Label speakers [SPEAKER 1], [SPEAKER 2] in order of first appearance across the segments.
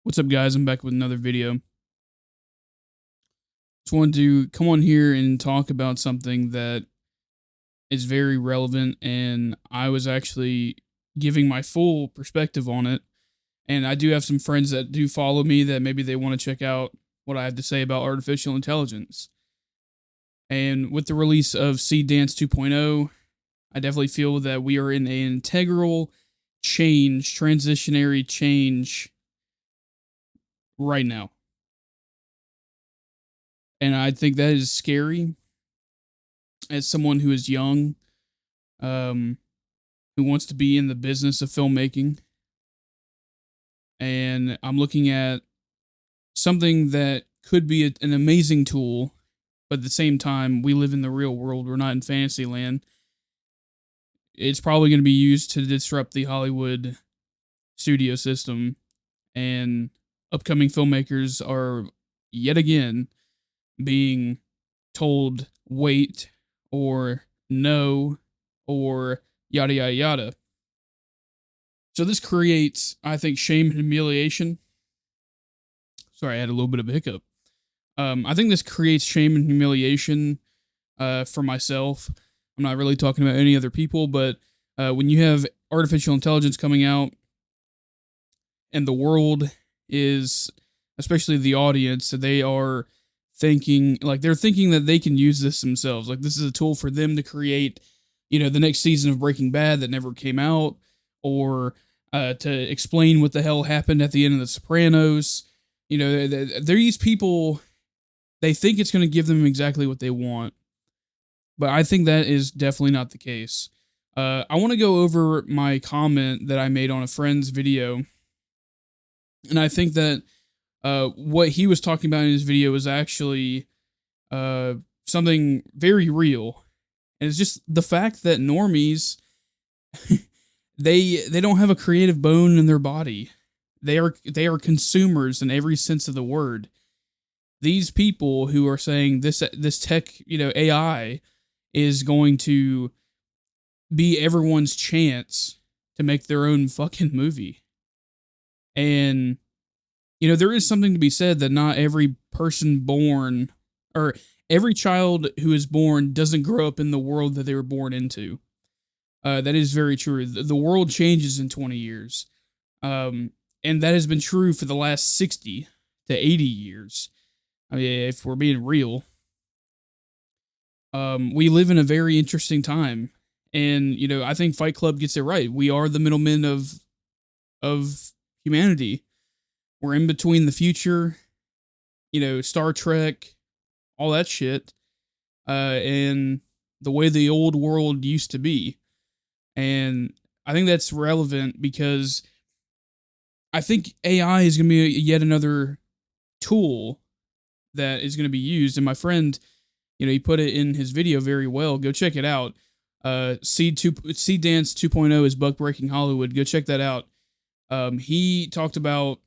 [SPEAKER 1] What's up, guys? I'm back with another video. Just wanted to come on here and talk about something that is very relevant, and I was actually giving my full perspective on it. And I do have some friends that do follow me that maybe they want to check out what I have to say about artificial intelligence. And with the release of Seed Dance 2.0, I definitely feel that we are in an integral change, transitionary change right now. And I think that is scary as someone who is young, um, who wants to be in the business of filmmaking. And I'm looking at something that could be an amazing tool, but at the same time, we live in the real world. We're not in fantasy land. It's probably going to be used to disrupt the Hollywood studio system, and upcoming filmmakers are yet again being told wait or no or yada yada yada. So this creates, I think, shame and humiliation. Sorry, I had a little bit of a hiccup. I think this creates shame and humiliation for myself. I'm not really talking about any other people, but when you have artificial intelligence coming out and the world is, especially the audience, they are thinking, like, they're thinking that they can use this themselves. Like, this is a tool for them to create, the next season of Breaking Bad that never came out, or to explain what the hell happened at the end of The Sopranos. These people, they think it's going to give them exactly what they want, but I think that is definitely not the case. I want to go over my comment that I made on a friend's video, and I think that what he was talking about in his video is actually something very real, and it's just the fact that normies they don't have a creative bone in their body. They are consumers in every sense of the word. These people who are saying this tech, AI is going to be everyone's chance to make their own fucking movie. And there is something to be said that not every person born, or every child who is born, doesn't grow up in the world that they were born into. That is very true. The world changes in 20 years. And that has been true for the last 60 to 80 years. I mean, if we're being real, we live in a very interesting time. And, I think Fight Club gets it right. We are the middlemen of humanity. We're in between the future, Star Trek, all that shit, and the way the old world used to be. And I think that's relevant because I think AI is going to be yet another tool that is going to be used. And my friend, he put it in his video very well. Go check it out. Seed Dance 2.0 is Buck Breaking Hollywood. Go check that out. He talked about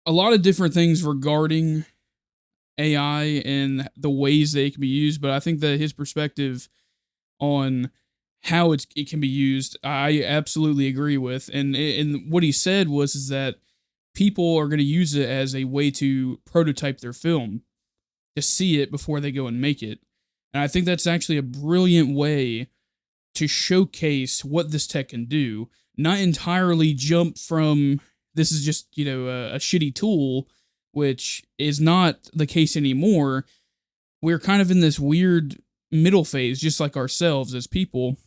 [SPEAKER 1] a lot of different things regarding AI and the ways that it can be used, but I think that his perspective on how it can be used, I absolutely agree with. And what he said is that people are going to use it as a way to prototype their film, to see it before they go and make it. And I think that's actually a brilliant way to showcase what this tech can do, not entirely jump from this is just, a shitty tool, which is not the case anymore. We're kind of in this weird middle phase, just like ourselves as people.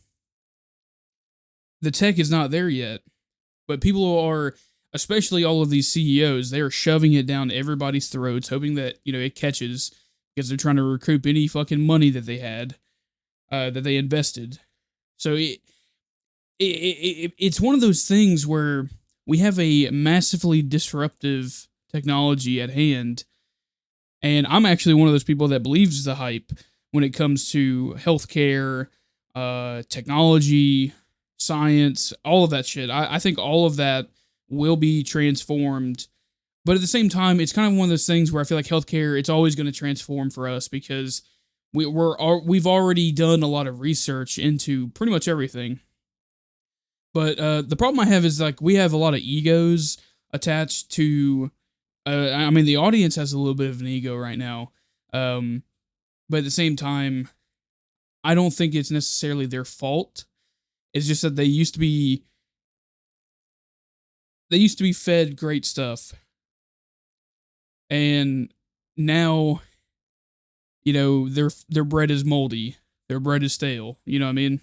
[SPEAKER 1] The tech is not there yet, but people are, especially all of these CEOs, they are shoving it down everybody's throats, hoping that, it catches, because they're trying to recoup any fucking money that they had, that they invested. So it's one of those things where we have a massively disruptive technology at hand, and I'm actually one of those people that believes the hype when it comes to healthcare, technology, science, all of that shit. I think all of that will be transformed. But at the same time, it's kind of one of those things where I feel like healthcare, it's always going to transform for us because we've already done a lot of research into pretty much everything. But the problem I have is, like, we have a lot of egos, attached to. I mean, the audience has a little bit of an ego right now, um, but at the same time, I don't think it's necessarily their fault. It's just that they used to be fed great stuff, and now their bread is moldy, their bread is stale. You know what I mean?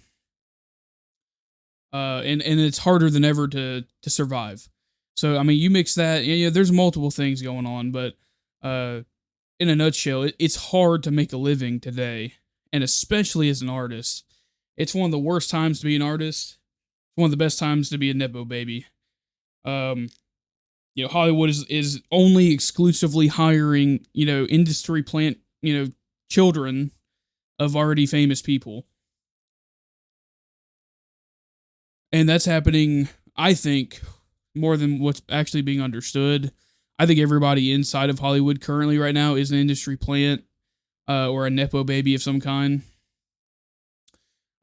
[SPEAKER 1] And it's harder than ever to survive. So I mean, you mix that. There's multiple things going on, but uh, in a nutshell, it's hard to make a living today, and especially as an artist, it's one of the worst times to be an artist. One of the best times to be a nepo baby. Um, Hollywood is only exclusively hiring industry plant children of already famous people, and that's happening. I think more than what's actually being understood. I think everybody inside of Hollywood currently right now is an industry plant or a nepo baby of some kind.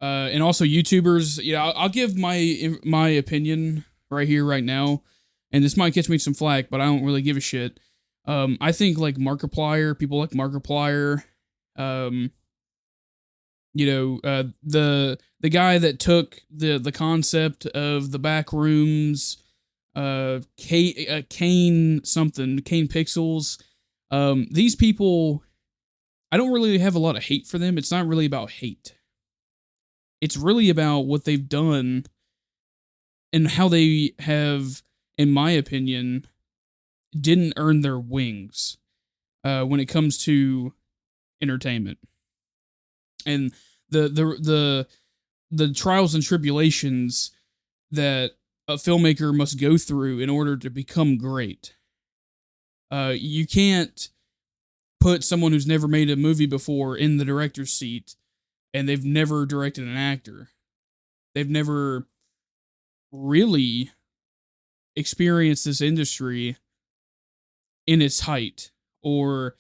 [SPEAKER 1] And also YouTubers. I'll give my opinion right here, right now, and this might catch me some flack, but I don't really give a shit. I think like Markiplier, people like Markiplier, um, the guy that took the concept of the back rooms, Kane Pixels. These people, I don't really have a lot of hate for them. It's not really about hate. It's really about what they've done and how they have, in my opinion, didn't earn their wings when it comes to entertainment and the trials and tribulations that a filmmaker must go through in order to become great. You can't put someone who's never made a movie before in the director's seat and they've never directed an actor. They've never really experienced this industry in its height, or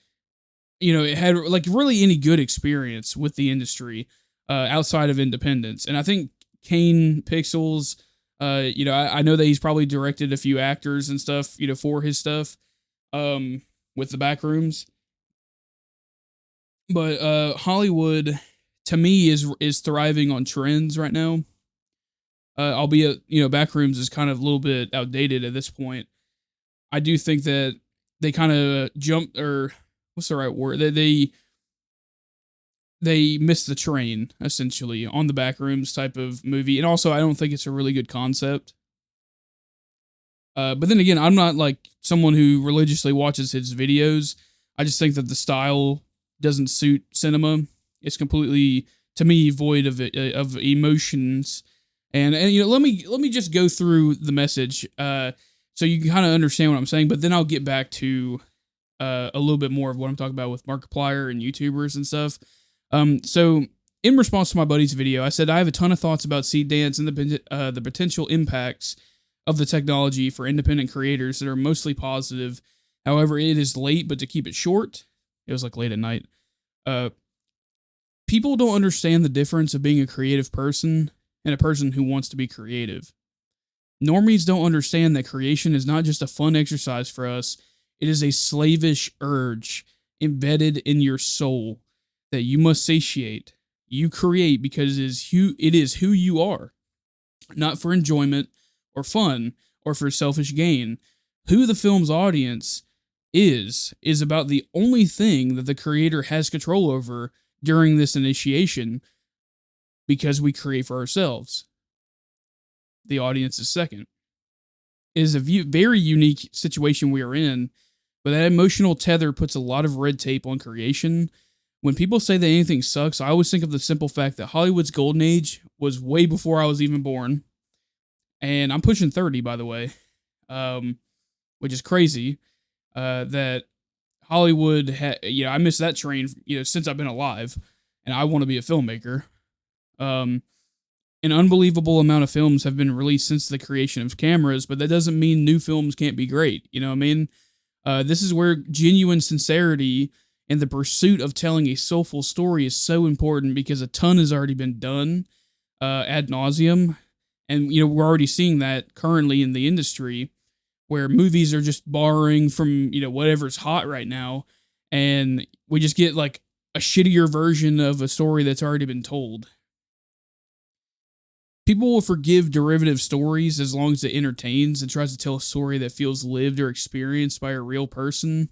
[SPEAKER 1] it had like really any good experience with the industry outside of independence. And I think Kane Pixels, I know that he's probably directed a few actors and stuff, for his stuff, with the backrooms. But Hollywood, to me, is thriving on trends right now. Albeit, backrooms is kind of a little bit outdated at this point. I do think that they kind of jumped, or what's the right word? They missed the train essentially on the backrooms type of movie, and also I don't think it's a really good concept. But then again, I'm not like someone who religiously watches his videos. I just think that the style doesn't suit cinema. It's completely, to me, void of emotions. And let me just go through the message so you can kind of understand what I'm saying. But then I'll get back to a little bit more of what I'm talking about with Markiplier and YouTubers and stuff. So in response to my buddy's video, I said I have a ton of thoughts about Seed Dance and the potential impacts of the technology for independent creators that are mostly positive. However, it is late, but to keep it short, it was like late at night. People don't understand the difference of being a creative person and a person who wants to be creative. Normies don't understand that creation is not just a fun exercise for us, it is a slavish urge embedded in your soul that you must satiate. You create because it is who you are, not for enjoyment or fun or for selfish gain. Who the film's audience is about the only thing that the creator has control over during this initiation, because we create for ourselves. The audience is second. It is a very unique situation we are in, but that emotional tether puts a lot of red tape on creation. When people say that anything sucks, I always think of the simple fact that Hollywood's golden age was way before I was even born. And I'm pushing 30, by the way, which is crazy. That Hollywood, I missed that train, since I've been alive, and I want to be a filmmaker. An unbelievable amount of films have been released since the creation of cameras, but that doesn't mean new films can't be great. You know what I mean? This is where genuine sincerity and the pursuit of telling a soulful story is so important, because a ton has already been done ad nauseum. And, we're already seeing that currently in the industry, where movies are just borrowing from, whatever's hot right now, and we just get like a shittier version of a story that's already been told. People will forgive derivative stories as long as it entertains and tries to tell a story that feels lived or experienced by a real person.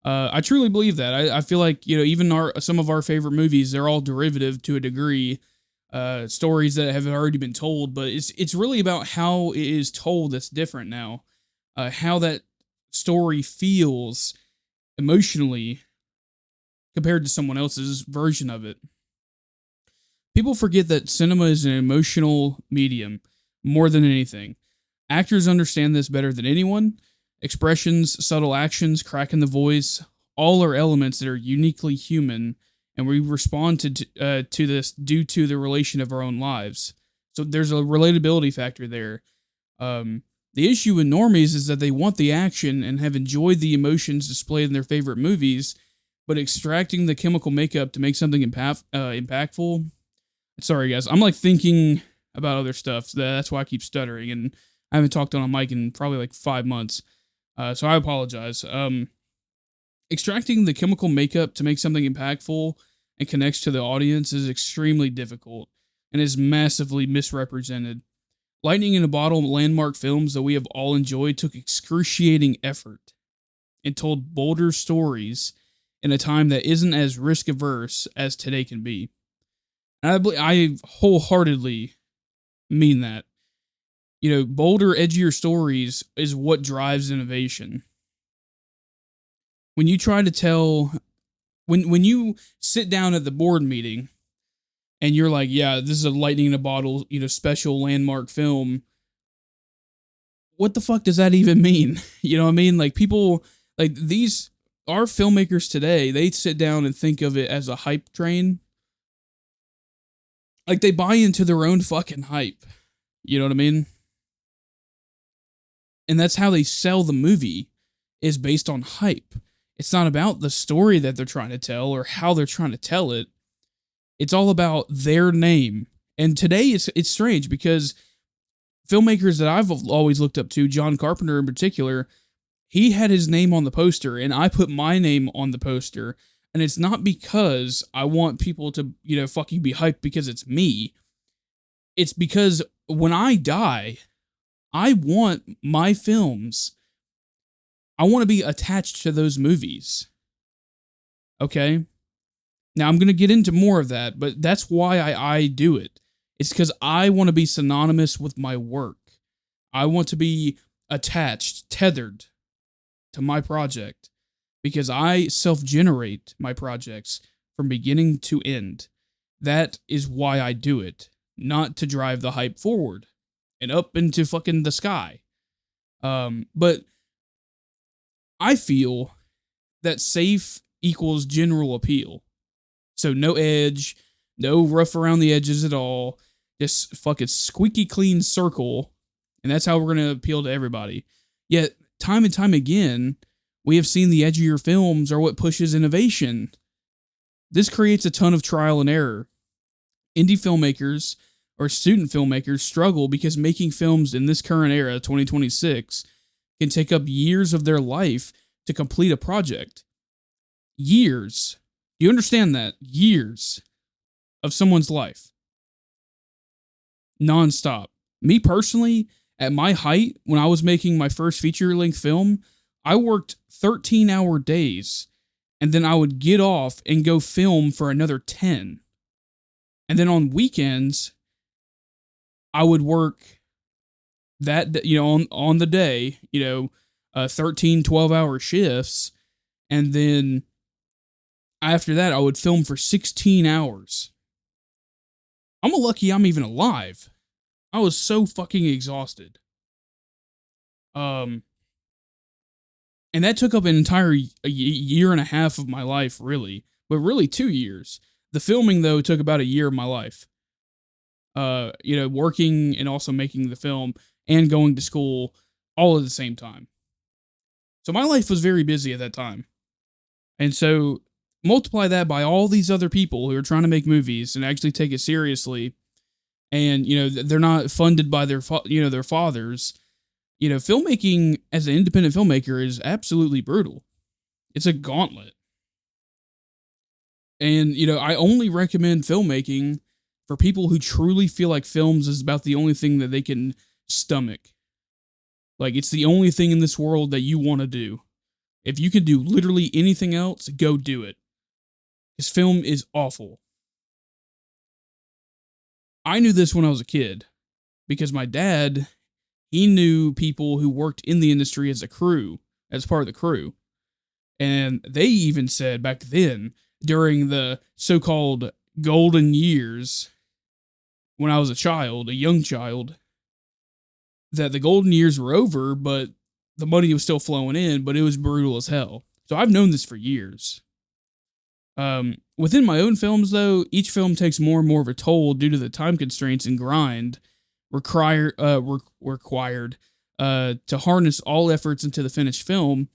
[SPEAKER 1] I truly believe that. I feel like, even some of our favorite movies, they're all derivative to a degree. Stories that have already been told, but it's really about how it is told that's different now. How that story feels emotionally compared to someone else's version of it. People forget that cinema is an emotional medium more than anything. Actors understand this better than anyone. Expressions, subtle actions, crack in the voice, all are elements that are uniquely human, and we respond to this due to the relation of our own lives. So there's a relatability factor there. The issue with normies is that they want the action and have enjoyed the emotions displayed in their favorite movies, but extracting the chemical makeup to make something impactful. Sorry, guys. I'm like thinking about other stuff. That's why I keep stuttering, and I haven't talked on a mic in probably like 5 months. So I apologize. Extracting the chemical makeup to make something impactful and connects to the audience is extremely difficult and is massively misrepresented. Lightning in a Bottle landmark films that we have all enjoyed took excruciating effort and told bolder stories in a time that isn't as risk averse as today can be. And I wholeheartedly mean that. Bolder, edgier stories is what drives innovation. When you try to tell, when you sit down at the board meeting and you're like, yeah, this is a lightning in a bottle, special landmark film. What the fuck does that even mean? You know what I mean? Like people, like our filmmakers today, they sit down and think of it as a hype train. Like they buy into their own fucking hype. You know what I mean? And that's how they sell the movie, is based on hype. It's not about the story that they're trying to tell or how they're trying to tell it. It's all about their name. And today it's strange because filmmakers that I've always looked up to, John Carpenter in particular, he had his name on the poster and I put my name on the poster. And it's not because I want people to, fucking be hyped because it's me. It's because when I die, I want my films, I want to be attached to those movies. Okay? Now I'm going to get into more of that, but that's why I do it. It's because I want to be synonymous with my work. I want to be attached, tethered to my project because I self-generate my projects from beginning to end. That is why I do it, not to drive the hype forward and up into fucking the sky. But I feel that safe equals general appeal. So no edge, no rough around the edges at all. Just fucking squeaky clean circle. And that's how we're going to appeal to everybody. Yet, time and time again, we have seen the edgier films are what pushes innovation. This creates a ton of trial and error. Indie filmmakers or student filmmakers struggle because making films in this current era, 2026, can take up years of their life to complete a project. Years. You understand that? Years of someone's life. Nonstop. Me personally, at my height, when I was making my first feature-length film, I worked 13-hour days, and then I would get off and go film for another 10. And then on weekends, I would work that, on the day, 13, 12-hour shifts, and then after that, I would film for 16 hours. I'm lucky I'm even alive. I was so fucking exhausted. And that took up an entire year and a half of my life, really. But really 2 years. The filming, though, took about a year of my life. Working and also making the film and going to school all at the same time. So my life was very busy at that time. And so multiply that by all these other people who are trying to make movies and actually take it seriously. And, they're not funded by their fathers. Filmmaking as an independent filmmaker is absolutely brutal. It's a gauntlet. And, I only recommend filmmaking for people who truly feel like films is about the only thing that they can stomach. Like, it's the only thing in this world that you want to do. If you can do literally anything else, go do it. Because film is awful. I knew this when I was a kid because my dad, he knew people who worked in the industry as a crew, as part of the crew. And they even said back then, during the so called golden years, when I was a young child, that the golden years were over, but the money was still flowing in, but it was brutal as hell. So I've known this for years. Within my own films, though, each film takes more and more of a toll due to the time constraints and grind required to harness all efforts into the finished film,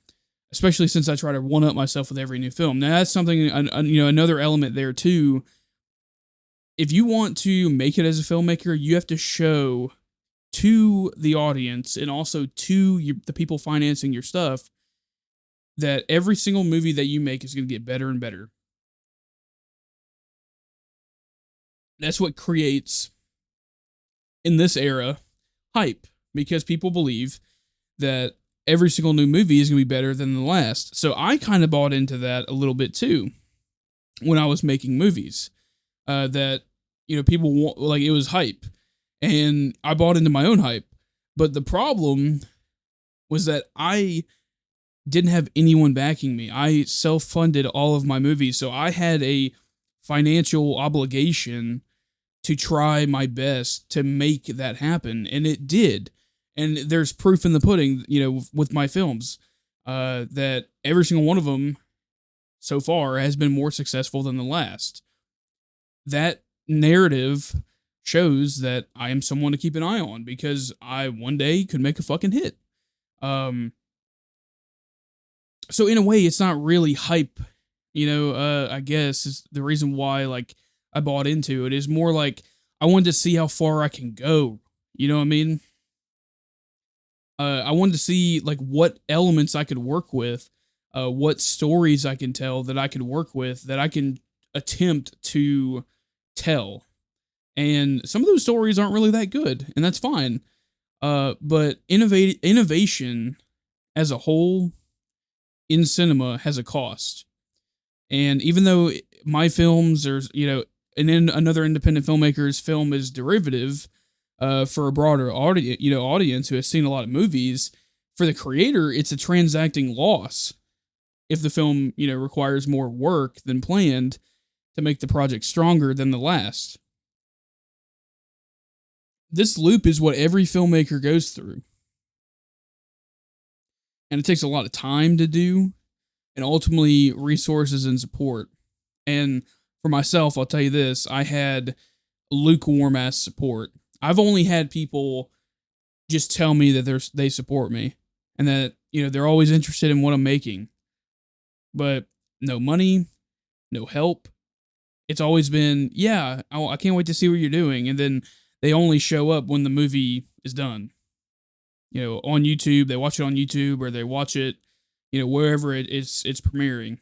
[SPEAKER 1] especially since I try to one up myself with every new film. Now that's something, another element there too. If you want to make it as a filmmaker, you have to show to the audience and also to the people financing your stuff that every single movie that you make is going to get better and better. That's what creates, in this era, hype, because people believe that every single new movie is going to be better than the last. So I kind of bought into that a little bit too when I was making movies. That people want, like, it was hype, and I bought into my own hype. But the problem was that I didn't have anyone backing me. I self-funded all of my movies, so I had a financial obligation to try my best to make that happen, and it did. And there's proof in the pudding, with my films, that every single one of them so far has been more successful than the last. That narrative shows that I am someone to keep an eye on because I one day could make a fucking hit. So in a way, it's not really hype, I guess is the reason why, like, I bought into it. Is more like I wanted to see how far I can go. You know what I mean? I wanted to see, like, what elements I could work with, what stories I can tell that I could work with, that I can attempt to tell. And some of those stories aren't really that good, and that's fine. But innovation as a whole in cinema has a cost. And even though my films are, and then another independent filmmaker's film is derivative, for a broader audience who has seen a lot of movies, for the creator, it's a transacting loss if the film, requires more work than planned to make the project stronger than the last. This loop is what every filmmaker goes through. And it takes a lot of time to do, and ultimately resources and support. And for myself, I'll tell you this, I had lukewarm ass support. I've only had people just tell me that they support me and that, they're always interested in what I'm making. But no money, no help. It's always been, yeah, I can't wait to see what you're doing. And then they only show up when the movie is done. On YouTube, they watch it on YouTube, or they watch it, wherever it's premiering.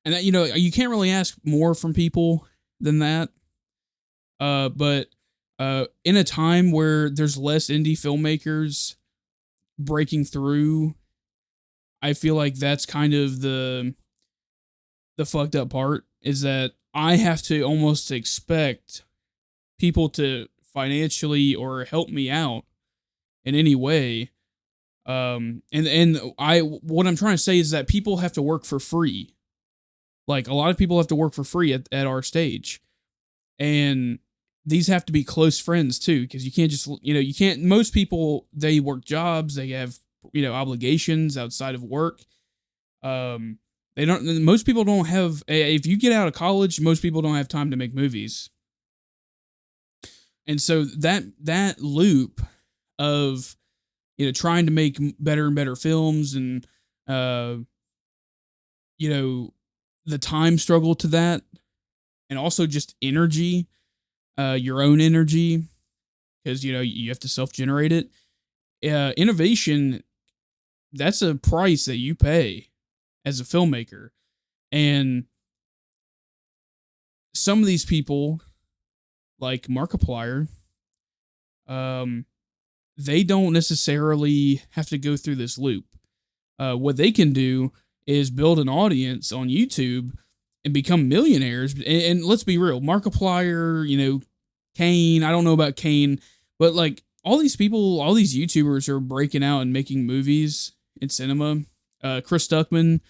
[SPEAKER 1] And that, you can't really ask more from people than that. But in a time where there's less indie filmmakers breaking through, I feel like that's kind of the fucked up part, is that I have to almost expect people to financially or help me out in any way. And what I'm trying to say is that people have to work for free. Like, a lot of people have to work for free at our stage. And these have to be close friends too, because you can't just, you can't, most people, they work jobs, they have, obligations outside of work. Most people don't have, if you get out of college, most people don't have time to make movies. And so that loop of, trying to make better and better films, and, the time struggle to that, and also just energy, your own energy, because, you have to self-generate it. Innovation, that's a price that you pay as a filmmaker. And some of these people, like Markiplier, um, they don't necessarily have to go through this loop. What they can do is build an audience on YouTube and become millionaires. And let's be real, Markiplier, Kane. I don't know about Kane, but like all these people, all these YouTubers are breaking out and making movies in cinema. Chris Stuckman.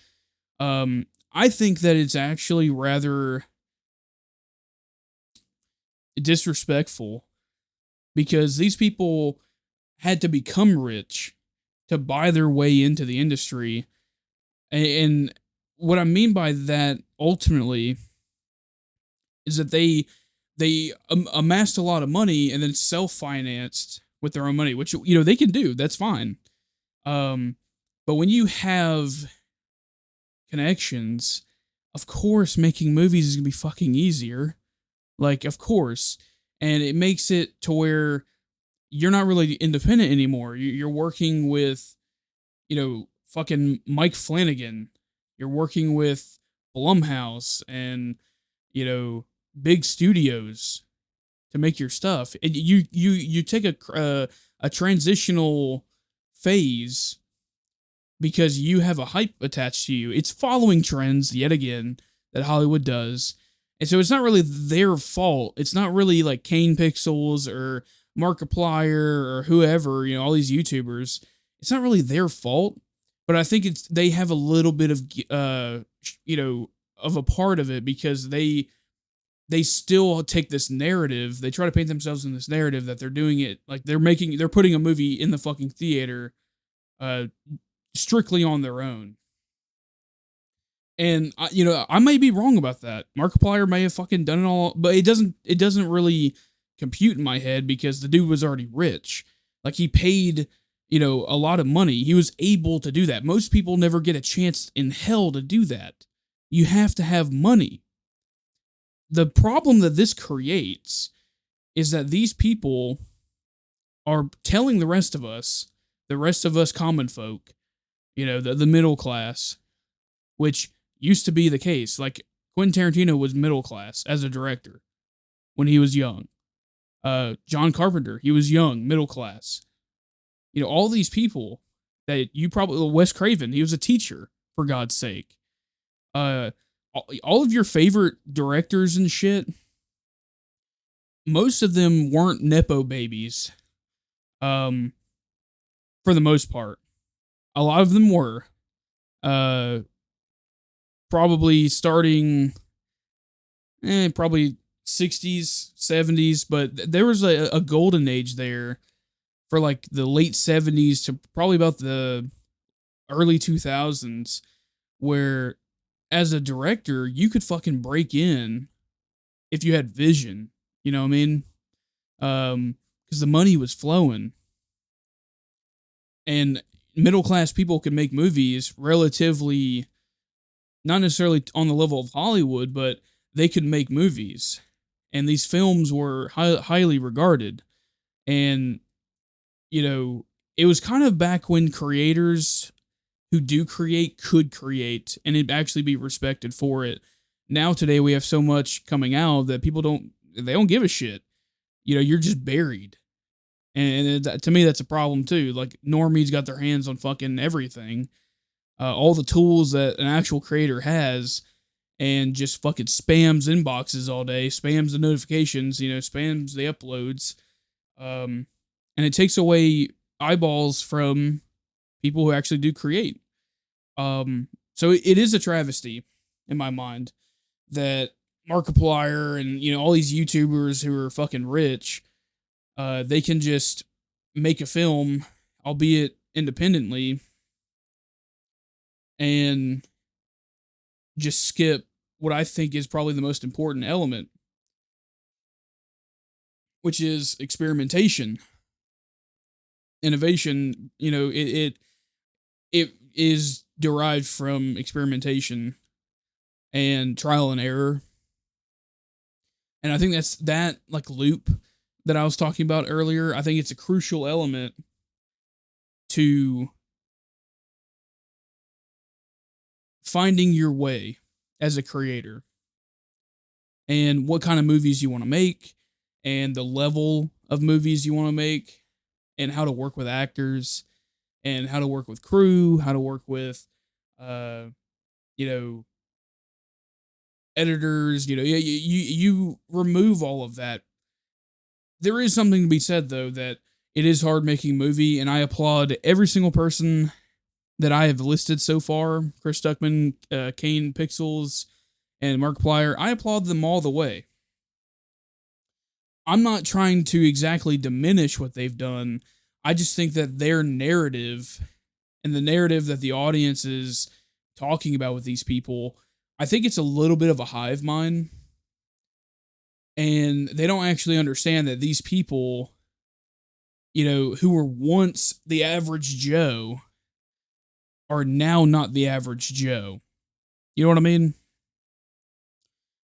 [SPEAKER 1] I think that it's actually rather disrespectful because these people had to become rich to buy their way into the industry. And what I mean by that ultimately is that they amassed a lot of money and then self-financed with their own money, which they can do. That's fine. Um, but when you have connections, of course, making movies is gonna be fucking easier. Like, of course, and it makes it to where you're not really independent anymore. You're working with, fucking Mike Flanagan. You're working with Blumhouse and you know big studios to make your stuff. And you take a transitional phase because you have a hype attached to you. It's following trends yet again that Hollywood does. And so it's not really their fault. It's not really like Kane Pixels or Markiplier or whoever, all these YouTubers. It's not really their fault, but I think they have a little bit of of a part of it because they still take this narrative. They try to paint themselves in this narrative that they're doing it like they're putting a movie in the fucking theater uh strictly on their own. And I may be wrong about that. Markiplier may have fucking done it all, but it doesn't really compute in my head because the dude was already rich. Like he paid, a lot of money. He was able to do that. Most people never get a chance in hell to do that. You have to have money. The problem that this creates is that these people are telling the rest of us common folk, the middle class, which used to be the case. Like Quentin Tarantino was middle class as a director when he was young. John Carpenter, he was young, middle class. All these people that you probably Wes Craven, he was a teacher for God's sake. Uh, all of your favorite directors and shit, most of them weren't nepo babies. Um, for the most part, a lot of them were. Uh, probably starting probably 60s, 70s, but there was a golden age there for like the late 70s to probably about the early 2000s where as a director you could fucking break in if you had vision, you know what I mean? Cuz the money was flowing and middle class people could make movies relatively not necessarily on the level of Hollywood, but they could make movies. And these films were highly regarded. And, it was kind of back when creators who do create could create and it actually be respected for it. Now today we have so much coming out that they don't give a shit. You're just buried. And to me that's a problem too. Like normies got their hands on fucking everything. All the tools that an actual creator has and just fucking spams inboxes all day, spams the notifications, spams the uploads. And it takes away eyeballs from people who actually do create. So it is a travesty in my mind that Markiplier and all these YouTubers who are fucking rich, they can just make a film, albeit independently, and just skip what I think is probably the most important element, which is experimentation, innovation. It is derived from experimentation and trial and error, and I think that's that like loop that I was talking about earlier. I think it's a crucial element to finding your way as a creator and what kind of movies you want to make and the level of movies you want to make and how to work with actors and how to work with crew, how to work with uh you know editors, you remove all of that. There is something to be said though that it is hard making a movie, and I applaud every single person that I have listed so far: Chris Stuckman, Kane Pixels, and Markiplier. I applaud them all the way. I'm not trying to exactly diminish what they've done. I just think that their narrative and the narrative that the audience is talking about with these people, I think it's a little bit of a hive mind. And they don't actually understand that these people, who were once the average Joe, are now not the average Joe. You know what I mean?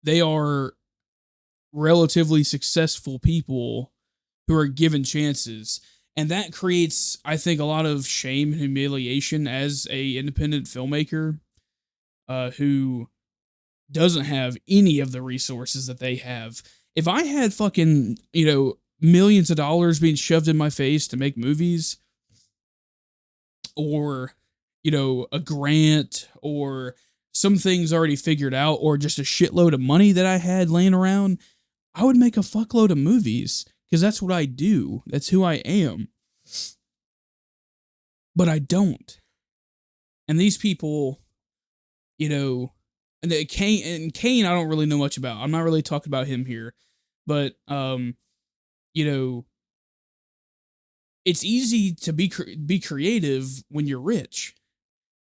[SPEAKER 1] They are relatively successful people who are given chances. And that creates, I think, a lot of shame and humiliation as a independent filmmaker who doesn't have any of the resources that they have. If I had fucking, millions of dollars being shoved in my face to make movies, or, a grant, or some things already figured out, or just a shitload of money that I had laying around, I would make a fuckload of movies because that's what I do. That's who I am. But I don't. And these people, and Kane, I don't really know much about. I'm not really talking about him here, but you know, it's easy to be creative when you're rich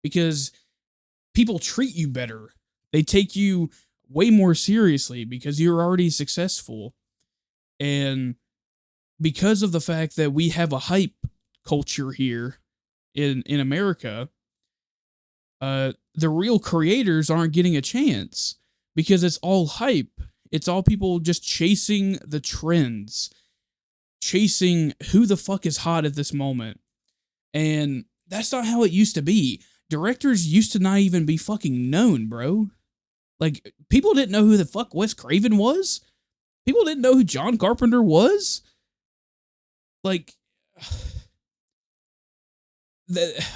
[SPEAKER 1] because people treat you better. They take you way more seriously because you're already successful. And because of the fact that we have a hype culture here in America, the real creators aren't getting a chance because it's all hype. It's all people just chasing the trends, chasing who the fuck is hot at this moment. And that's not how it used to be. Directors used to not even be fucking known, bro. Like, people didn't know who the fuck Wes Craven was. People didn't know who John Carpenter was. Like,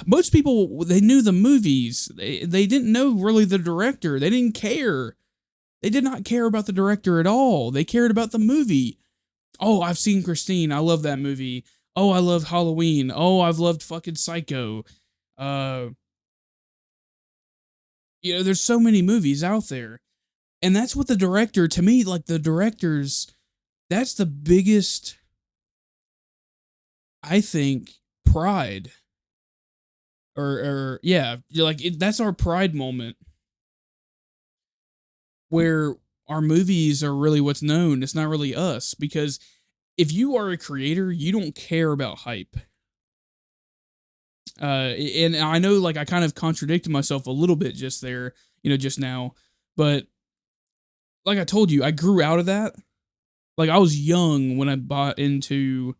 [SPEAKER 1] most people, they knew the movies. They didn't know really the director. They didn't care. They did not care about the director at all. They cared about the movie. Oh, I've seen Christine. I love that movie. Oh, I love Halloween. Oh, I've loved fucking Psycho. Uh, there's so many movies out there. And that's what the director, to me, like the directors, that's the biggest, I think, pride. Or yeah, like that's our pride moment where our movies are really what's known. It's not really us because if you are a creator, you don't care about hype. And I know, like, I kind of contradicted myself a little bit just there, just now, but like I told you, I grew out of that. Like, I was young when I bought into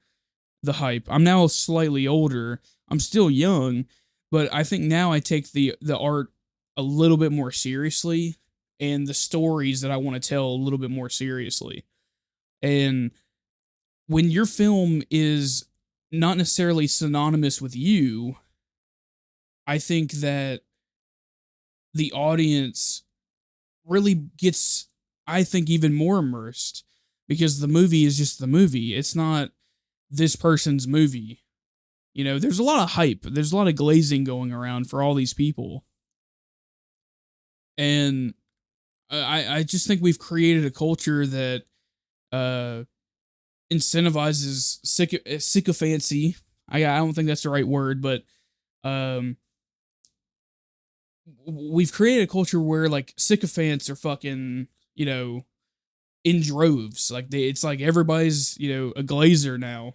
[SPEAKER 1] the hype. I'm now slightly older. I'm still young, but I think now I take the art a little bit more seriously and the stories that I want to tell a little bit more seriously. And when your film is not necessarily synonymous with you, I think that the audience really gets, I think, even more immersed because the movie is just the movie. It's not this person's movie. There's a lot of hype. There's a lot of glazing going around for all these people. And I just think we've created a culture that uh, incentivizes sycophancy. I don't think that's the right word, but um, we've created a culture where like sycophants are fucking, in droves. Like it's like everybody's, a glazer now.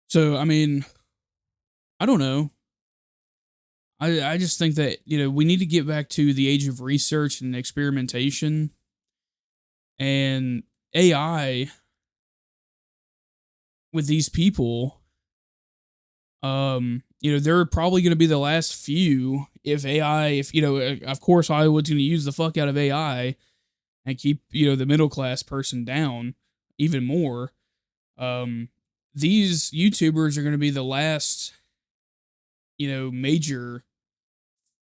[SPEAKER 1] So I mean, I don't know. I just think that, we need to get back to the age of research and experimentation. And AI, with these people, they're probably going to be the last few if AI, if, of course, Hollywood's going to use the fuck out of AI and keep, the middle class person down even more. Um, these YouTubers are going to be the last, major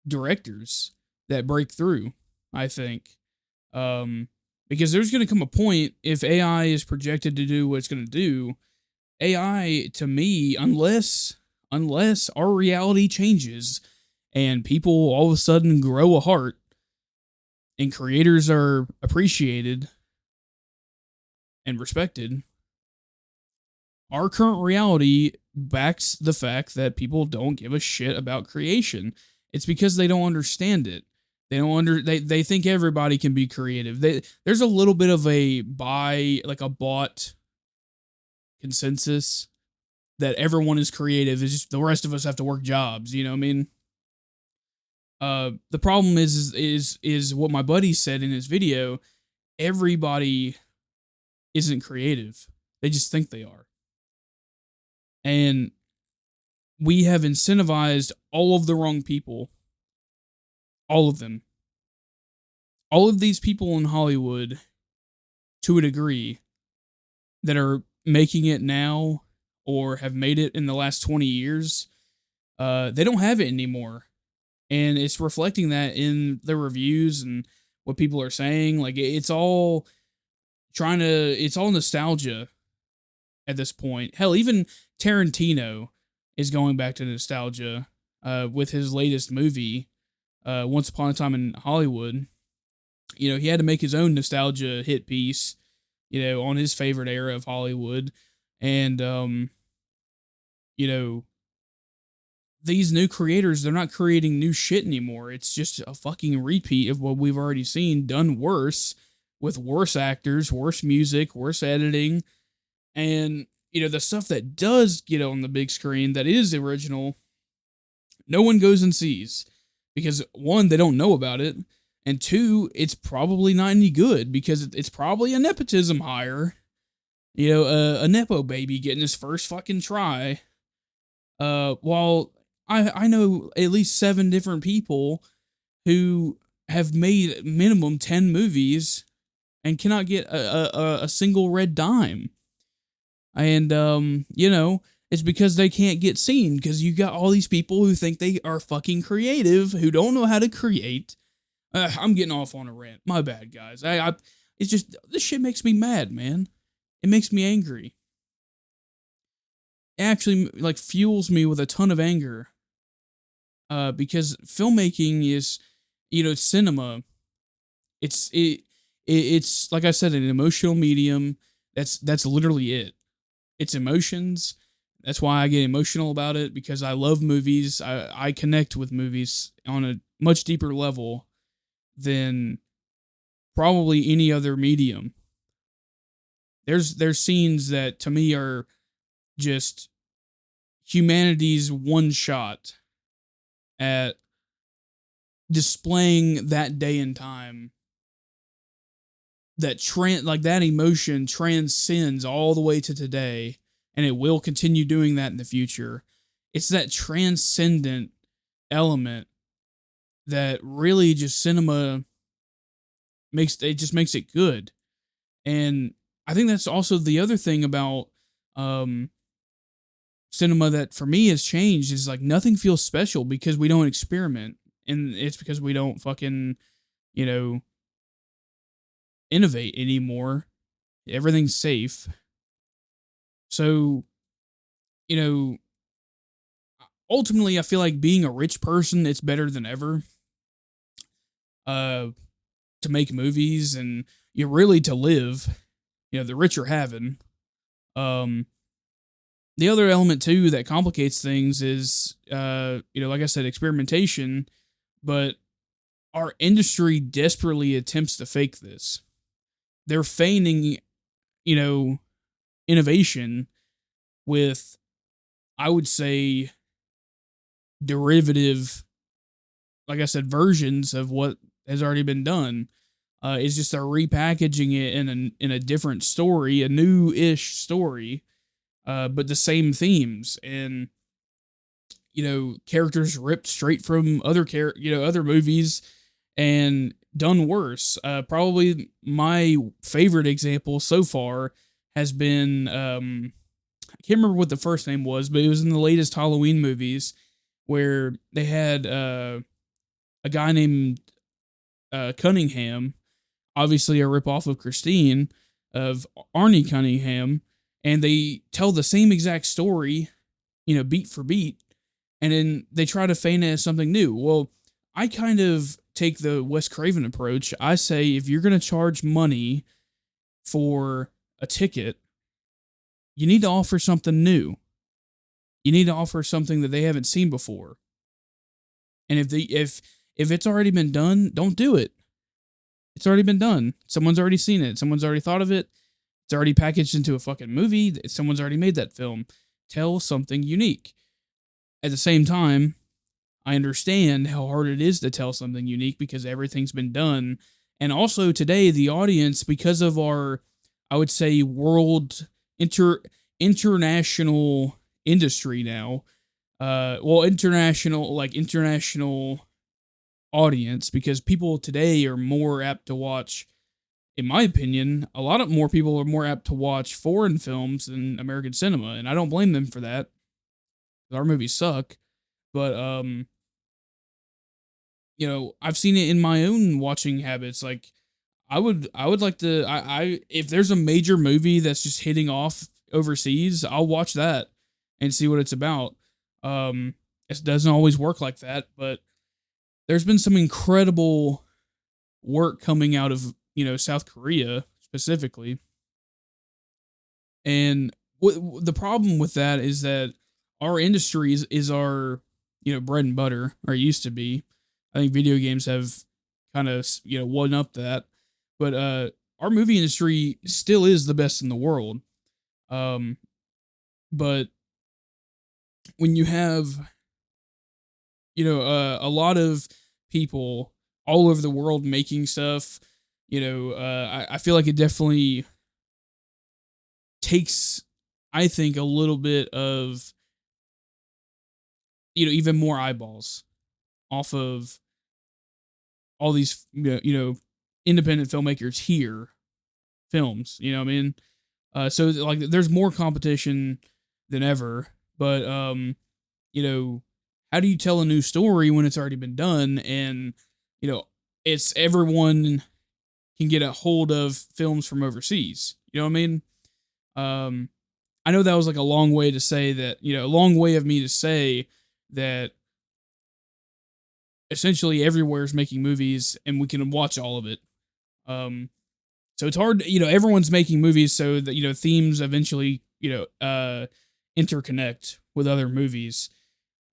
[SPEAKER 1] directors that break through, I think. Um, because there's going to come a point if AI is projected to do what it's going to do, AI to me, unless our reality changes and people all of a sudden grow a heart and creators are appreciated and respected, our current reality backs the fact that people don't give a shit about creation. It's because they don't understand it. They think everybody can be creative. There's a little bit of a bought consensus that everyone is creative. It's just the rest of us have to work jobs. You know what I mean? The problem is what my buddy said in his video. Everybody isn't creative. They just think they are. And we have incentivized all of the wrong people. All of them. All of these people in Hollywood, to a degree, that are making it now or have made it in the last 20 years, they don't have it anymore. And it's reflecting that in the reviews and what people are saying. Like, it's all it's all nostalgia at this point. Hell, even Tarantino is going back to nostalgia with his latest movie, Once Upon a Time in Hollywood. He had to make his own nostalgia hit piece, on his favorite era of Hollywood. And, these new creators, they're not creating new shit anymore. It's just a fucking repeat of what we've already seen, done worse, with worse actors, worse music, worse editing. And, the stuff that does get on the big screen that is original, no one goes and sees. Because, one, they don't know about it. And two, it's probably not any good because it's probably a nepotism hire. A Nepo baby getting his first fucking try. While I know at least 7 different people who have made minimum 10 movies and cannot get a single red dime. And, it's because they can't get seen because you got all these people who think they are fucking creative, who don't know how to create. I'm getting off on a rant. My bad, guys. It's just, this shit makes me mad, man. It makes me angry. It actually, fuels me with a ton of anger. Because filmmaking is, cinema. It's like I said, an emotional medium. That's literally it. It's emotions. That's why I get emotional about it, because I love movies. I connect with movies on a much deeper level than probably any other medium. There's scenes that to me are just humanity's one shot at displaying that day and time, that that emotion transcends all the way to today, and it will continue doing that in the future. It's that transcendent element that really just cinema makes it good. And I think that's also the other thing about cinema that for me has changed, is like nothing feels special because we don't experiment, and it's because we don't fucking innovate anymore. Everything's safe. So, ultimately I feel like being a rich person, it's better than ever to make movies, and you're really to live. The rich are having. The other element too that complicates things is, like I said, experimentation. But our industry desperately attempts to fake this. They're feigning, innovation with, I would say, derivative, like I said, versions of what has already been done. It's just they're repackaging it in a different story, a new-ish story, but the same themes and characters ripped straight from other movies and done worse. Probably my favorite example so far has been I can't remember what the first name was, but it was in the latest Halloween movies where they had a guy named Cunningham, obviously a ripoff of Christine, of Arnie Cunningham, and they tell the same exact story, beat for beat, and then they try to feign it as something new. Well, I kind of take the Wes Craven approach. I say if you're going to charge money for a ticket, you need to offer something new. You need to offer something that they haven't seen before. And if it's already been done, don't do it. It's already been done. Someone's already seen it. Someone's already thought of it. It's already packaged into a fucking movie. Someone's already made that film. Tell something unique. At the same time, I understand how hard it is to tell something unique because everything's been done. And also today, the audience, because of our, I would say, international industry now, international audience, because people today are more apt to watch, in my opinion, a lot of more people are more apt to watch foreign films than American cinema, and I don't blame them for that. Our movies suck, but I've seen it in my own watching habits. Like, I would like to, if there's a major movie that's just hitting off overseas, I'll watch that and see what it's about. It doesn't always work like that, but there's been some incredible work coming out of South Korea specifically, and the problem with that is that our industry is our bread and butter, or it used to be. I think video games have kind of one up that, but our movie industry still is the best in the world. Um, but when you have a lot of people all over the world making stuff, I feel like it definitely takes, I think, a little bit of even more eyeballs off of all these independent filmmakers here films. I mean, so like there's more competition than ever, but you know, how do you tell a new story when it's already been done? And it's everyone can get a hold of films from overseas. You know what I mean? Um, I know that was like a long way to say that. A long way of me to say that essentially everywhere is making movies and we can watch all of it. Um, so it's hard. Everyone's making movies, so that themes eventually interconnect with other movies,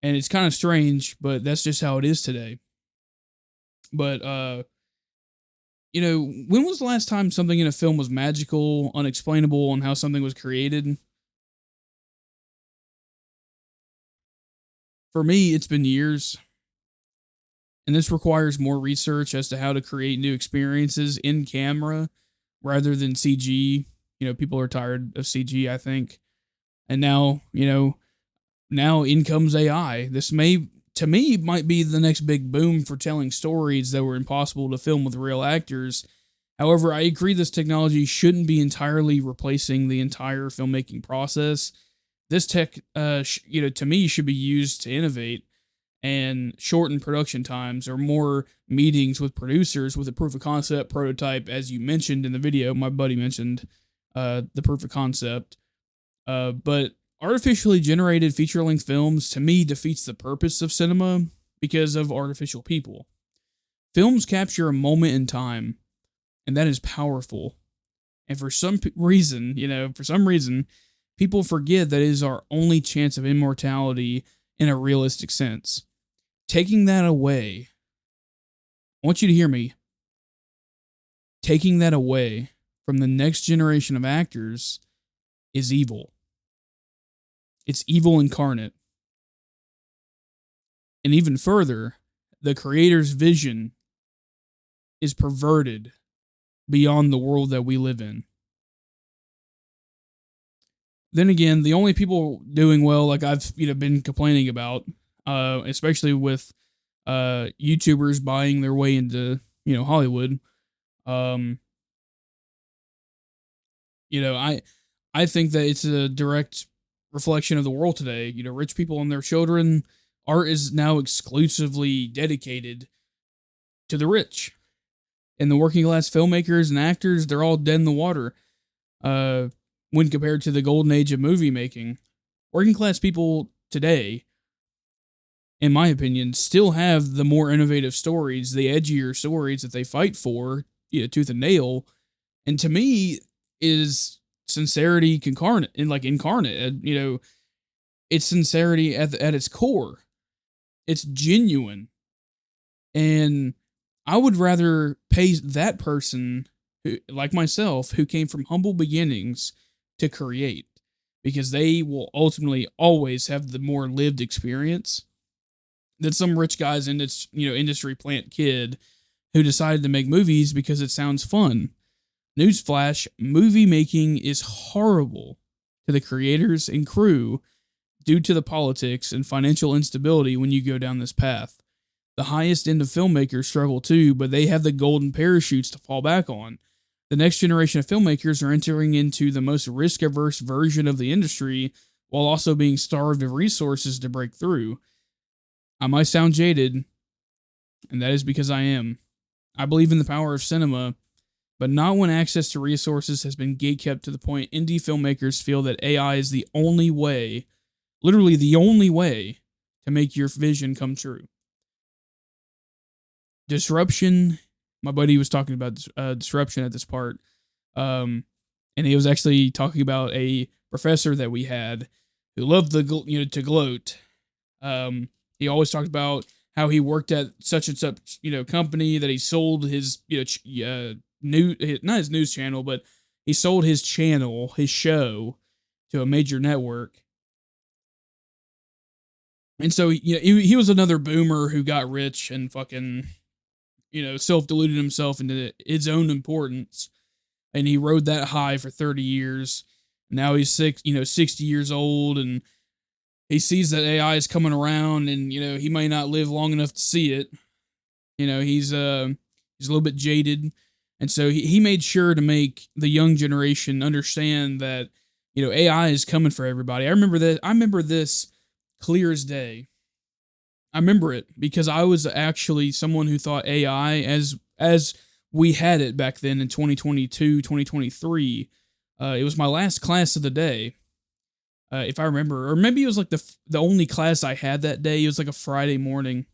[SPEAKER 1] and it's kind of strange, but that's just how it is today. But when was the last time something in a film was magical, unexplainable, on how something was created? For me, it's been years, and this requires more research as to how to create new experiences in camera rather than CG. People are tired of CG, I think. And now in comes AI. This may, to me, might be the next big boom for telling stories that were impossible to film with real actors. However, I agree this technology shouldn't be entirely replacing the entire filmmaking process. This tech, to me, should be used to innovate and shorten production times, or more meetings with producers with a proof of concept prototype, as you mentioned in the video. My buddy mentioned the proof of concept. But artificially generated feature length films, to me, defeats the purpose of cinema because of artificial people. Films capture a moment in time, and that is powerful. And for some reason, people forget that it is our only chance of immortality in a realistic sense. Taking that away, I want you to hear me. Taking that away from the next generation of actors is evil. It's evil incarnate. And even further, the creator's vision is perverted beyond the world that we live in. then again, the only people doing well, like I've been complaining about, especially with YouTubers buying their way into Hollywood. Um, I think that it's a direct reflection of the world today. Rich people and their children. Art is now exclusively dedicated to the rich, and the working class filmmakers and actors, they're all dead in the water. Uh, when compared to the golden age of movie making, working class people today, in my opinion, still have the more innovative stories, the edgier stories that they fight for, tooth and nail. And to me, is sincerity incarnate and like incarnate. It's sincerity at its core. It's genuine, and I would rather pay that person who, like myself, who came from humble beginnings to create, because they will ultimately always have the more lived experience than some rich guys in this industry plant kid who decided to make movies because it sounds fun. Newsflash: movie making is horrible to the creators and crew due to the politics and financial instability when you go down this path. The highest end of filmmakers struggle too, but they have the golden parachutes to fall back on. The next generation of filmmakers are entering into the most risk averse version of the industry while also being starved of resources to break through. I might sound jaded, and that is because I am. I believe in the power of cinema, but not when access to resources has been gatekept to the point indie filmmakers feel that AI is the only way, literally the only way, to make your vision come true. Disruption. My buddy was talking about disruption at this part, um, and he was actually talking about a professor that we had who loved to gloat. He always talked about how he worked at such and such company, that he sold his not his news channel, but he sold his channel, his show, to a major network. And so he was another boomer who got rich and fucking self-deluded himself into his own importance, and he rode that high for 30 years. Now he's 60 years old, and he sees that AI is coming around, and he may not live long enough to see it. He's a little bit jaded, and so he made sure to make the young generation understand that AI is coming for everybody. I remember this clear as day. I remember it because I was actually someone who thought AI, as we had it back then in 2022, 2023. It was my last class of the day, if I remember, or maybe it was like the only class I had that day. It was like a Friday morning,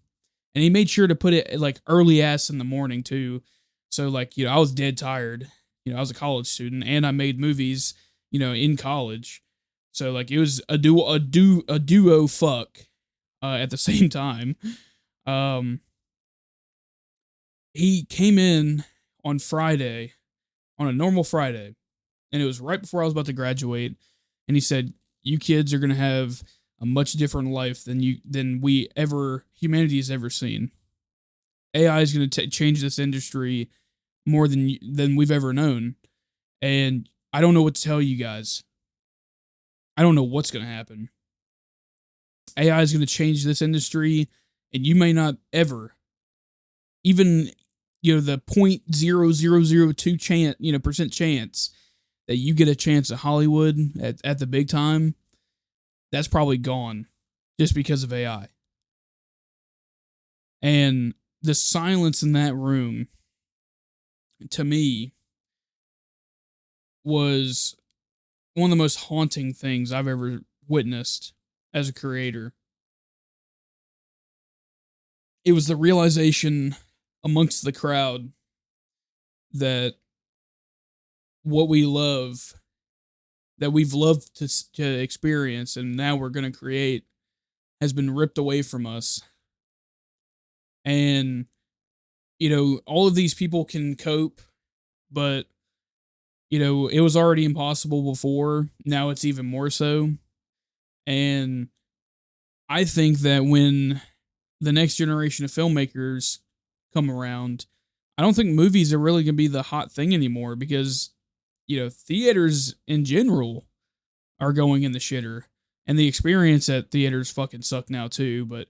[SPEAKER 1] and he made sure to put it like early ass in the morning too. So like I was dead tired. I was a college student, and I made movies in college. So like it was a duo fuck at the same time. Um, he came in on Friday, on a normal Friday, and it was right before I was about to graduate. And he said, "You kids are gonna have a much different life than humanity has ever seen. AI is gonna change this industry more than we've ever known, and I don't know what to tell you guys. I don't know what's gonna happen. AI is gonna change this industry, and you may not ever even the 0.0002 chance percent chance that you get a chance at Hollywood at the big time. That's probably gone just because of AI." And the silence in that room, to me, was one of the most haunting things I've ever witnessed as a creator. It was the realization amongst the crowd that what we love, that we've loved to experience, and now we're going to create, has been ripped away from us. And all of these people can cope, but it was already impossible before. Now it's even more so. And I think that when the next generation of filmmakers come around, I don't think movies are really going to be the hot thing anymore, because theaters in general are going in the shitter, and the experience at theaters fucking suck now too. But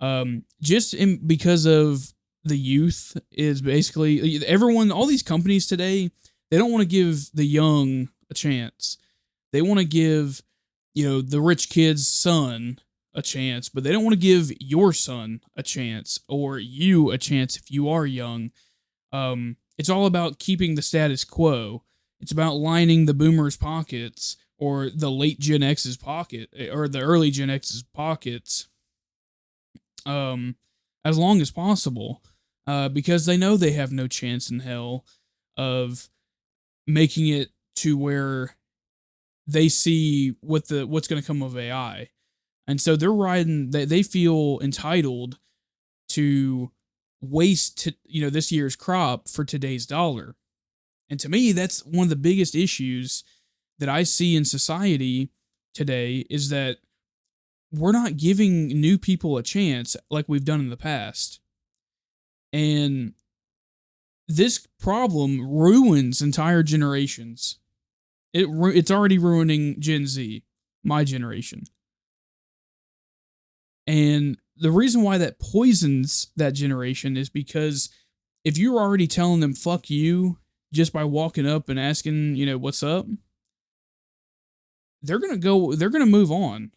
[SPEAKER 1] because of the youth is basically everyone, all these companies today, they don't want to give the young a chance. They want to give, the rich kid's son a chance, but they don't want to give your son a chance or you a chance if you are young. It's all about keeping the status quo. It's about lining the boomers' pockets or the late Gen X's pocket or the early Gen X's pockets, as long as possible, because they know they have no chance in hell of making it to where they see what's going to come of AI, and so they're riding. They feel entitled to waste this year's crop for today's dollar. And to me, that's one of the biggest issues that I see in society today, is that we're not giving new people a chance like we've done in the past. And this problem ruins entire generations. It's already ruining Gen Z, my generation. And the reason why that poisons that generation is because if you're already telling them fuck you just by walking up and asking, what's up, they're going to move on.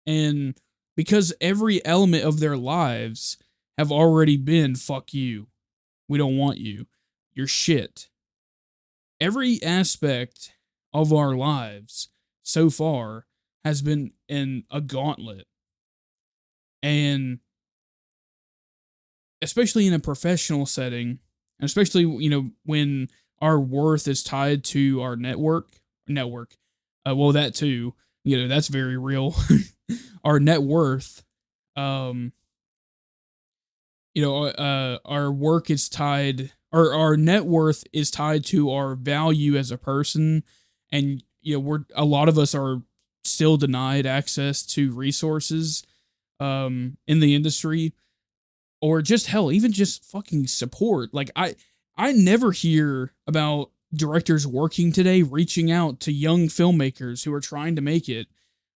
[SPEAKER 1] And because every element of their lives have already been fuck you. We don't want you. You're shit. Every aspect of our lives so far has been in a gauntlet. And especially in a professional setting, and especially, when our worth is tied to our network, well, that too, that's very real. Our net worth, our work is tied, or our net worth is tied to our value as a person. And, a lot of us are still denied access to resources, in the industry, or just hell, even just fucking support. Like I never hear about directors working today reaching out to young filmmakers who are trying to make it.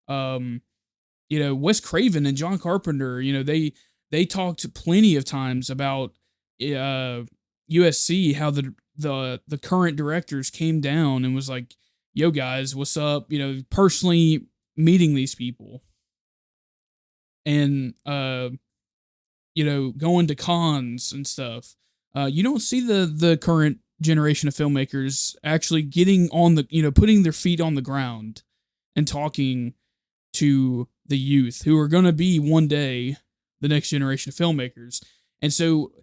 [SPEAKER 1] Wes Craven and John Carpenter, they talked plenty of times about USC, how the current directors came down and was like, "Yo guys, what's up?" Personally meeting these people, and going to cons and stuff. You don't see the current generation of filmmakers actually getting on the, putting their feet on the ground and talking to the youth who are going to be one day the next generation of filmmakers. And so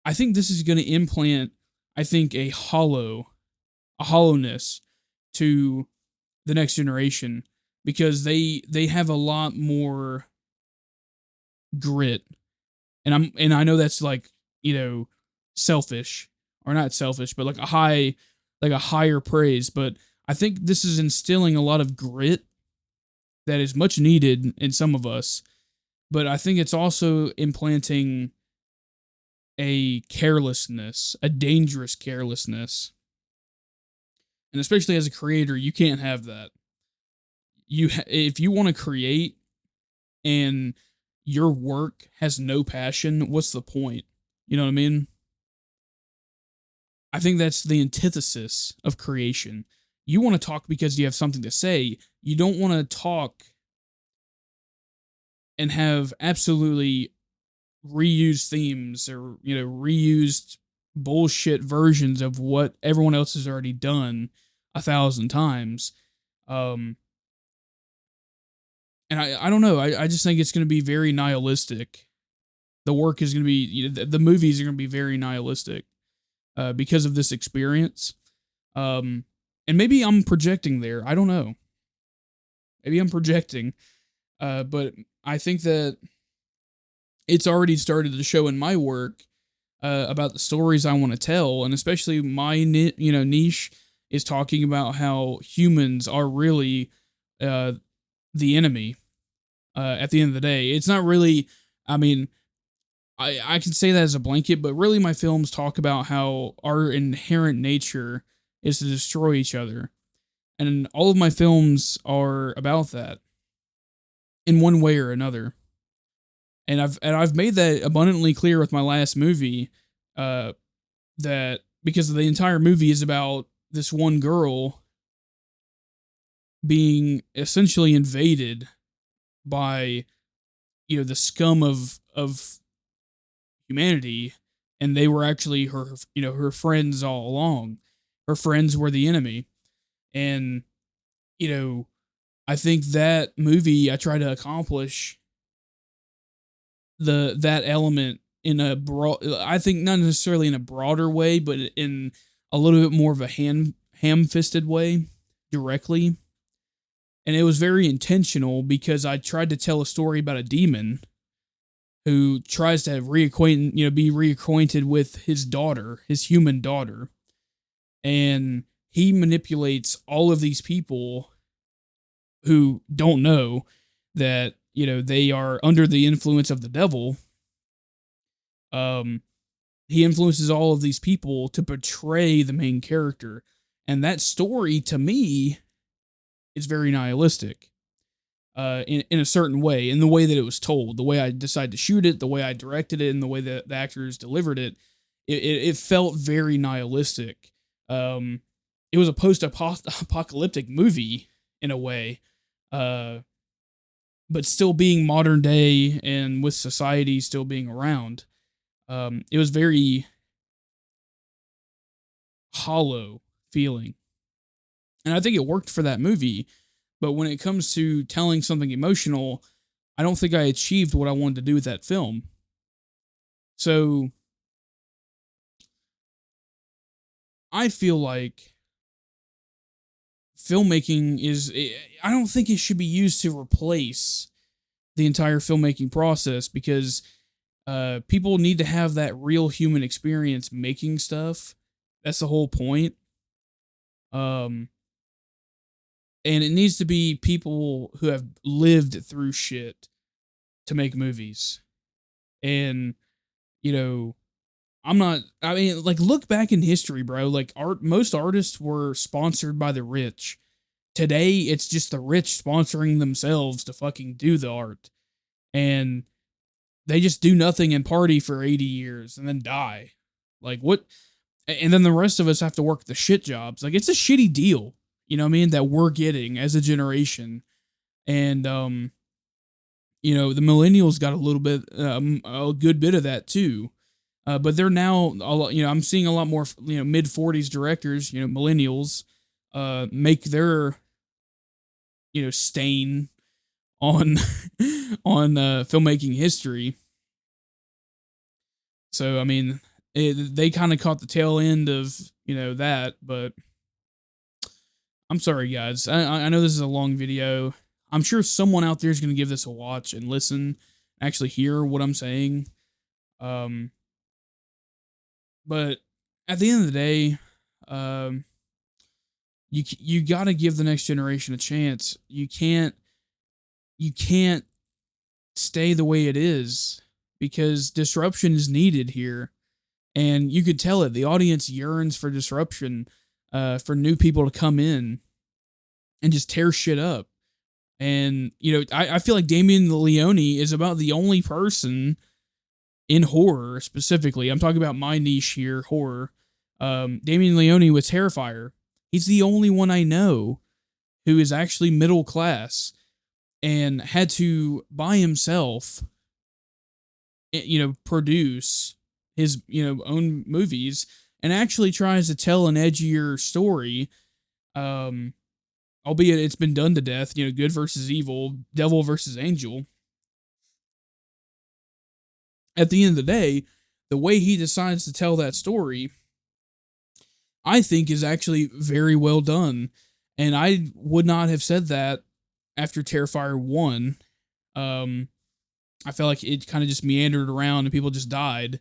[SPEAKER 1] I think this is going to implant, I think, a hollowness to the next generation, because they have a lot more grit. And I know that's like, selfish, or not selfish, but like a higher praise. But I think this is instilling a lot of grit that is much needed in some of us. But I think it's also implanting a carelessness, a dangerous carelessness. And especially as a creator, you can't have that. If you want to create and your work has no passion, what's the point? You know what I mean? I think that's the antithesis of creation. You want to talk because you have something to say. You don't want to talk and have absolutely reused themes, or, reused bullshit versions of what everyone else has already done 1,000 times. And I don't know. I just think it's going to be very nihilistic. The work is going to be, the movies are going to be very nihilistic, because of this experience. And maybe I'm projecting there. I don't know. Maybe I'm projecting. But I think that it's already started to show in my work, about the stories I want to tell. And especially my niche is talking about how humans are really the enemy. At the end of the day, it's not really, I mean, I can say that as a blanket, but really my films talk about how our inherent nature is to destroy each other. And all of my films are about that in one way or another. And I've made that abundantly clear with my last movie, uh, that because the entire movie is about this one girl being essentially invaded by, the scum of humanity, and they were actually her friends all along. Her friends were the enemy, and you know I think that movie I try to accomplish that element in a broad, I think not necessarily in a broader way, but in a little bit more of a ham-fisted way, directly. And it was very intentional because I tried to tell a story about a demon who tries to be reacquainted with his daughter, his human daughter, and he manipulates all of these people who don't know that they are under the influence of the devil. um he influences all of these people to portray the main character, and that story to me is very nihilistic, in a certain way, in the way that it was told, the way I decided to shoot it, the way I directed it, and the way that the actors delivered it. It felt very nihilistic. um it was a post-apocalyptic movie in a way, uh but still being modern day and with society still being around. It was very hollow feeling. And I think it worked for that movie. But when it comes to telling something emotional, I don't think I achieved what I wanted to do with that film. So I feel like filmmaking I don't think it should be used to replace the entire filmmaking process, because people need to have that real human experience making stuff. That's the whole point. Um, and it needs to be people who have lived through shit to make movies. And you know, I'm not. I mean, like, look back in history, bro. Like, most artists were sponsored by the rich. Today, it's just the rich sponsoring themselves to fucking do the art, and they just do nothing and party for 80 years and then die. Like, what? And then the rest of us have to work the shit jobs. Like, it's a shitty deal. You know what I mean? That we're getting as a generation. And the millennials got a little bit, a good bit of that too. But they're now a lot, I'm seeing a lot more, mid 40s directors, millennials, make their, stain on, on filmmaking history. So, I mean, they kind of caught the tail end of, that, but I'm sorry, guys. I know this is a long video. I'm sure someone out there is going to give this a watch and listen, actually hear what I'm saying. Um, but at the end of the day, um, you got to give the next generation a chance. You can't stay the way it is, because disruption is needed here, and you could tell it. The audience yearns for disruption, for new people to come in and just tear shit up. And I feel like Damien Leone is about the only person in horror specifically. I'm talking about my niche here, horror. Damien Leone with Terrifier. He's the only one I know who is actually middle class and had to by himself, produce his own movies, and actually tries to tell an edgier story. Um, Albeit it's been done to death. Good versus evil, devil versus angel. At the end of the day, the way he decides to tell that story, I think, is actually very well done. And I would not have said that after Terrifier 1. I felt like it kind of just meandered around and people just died.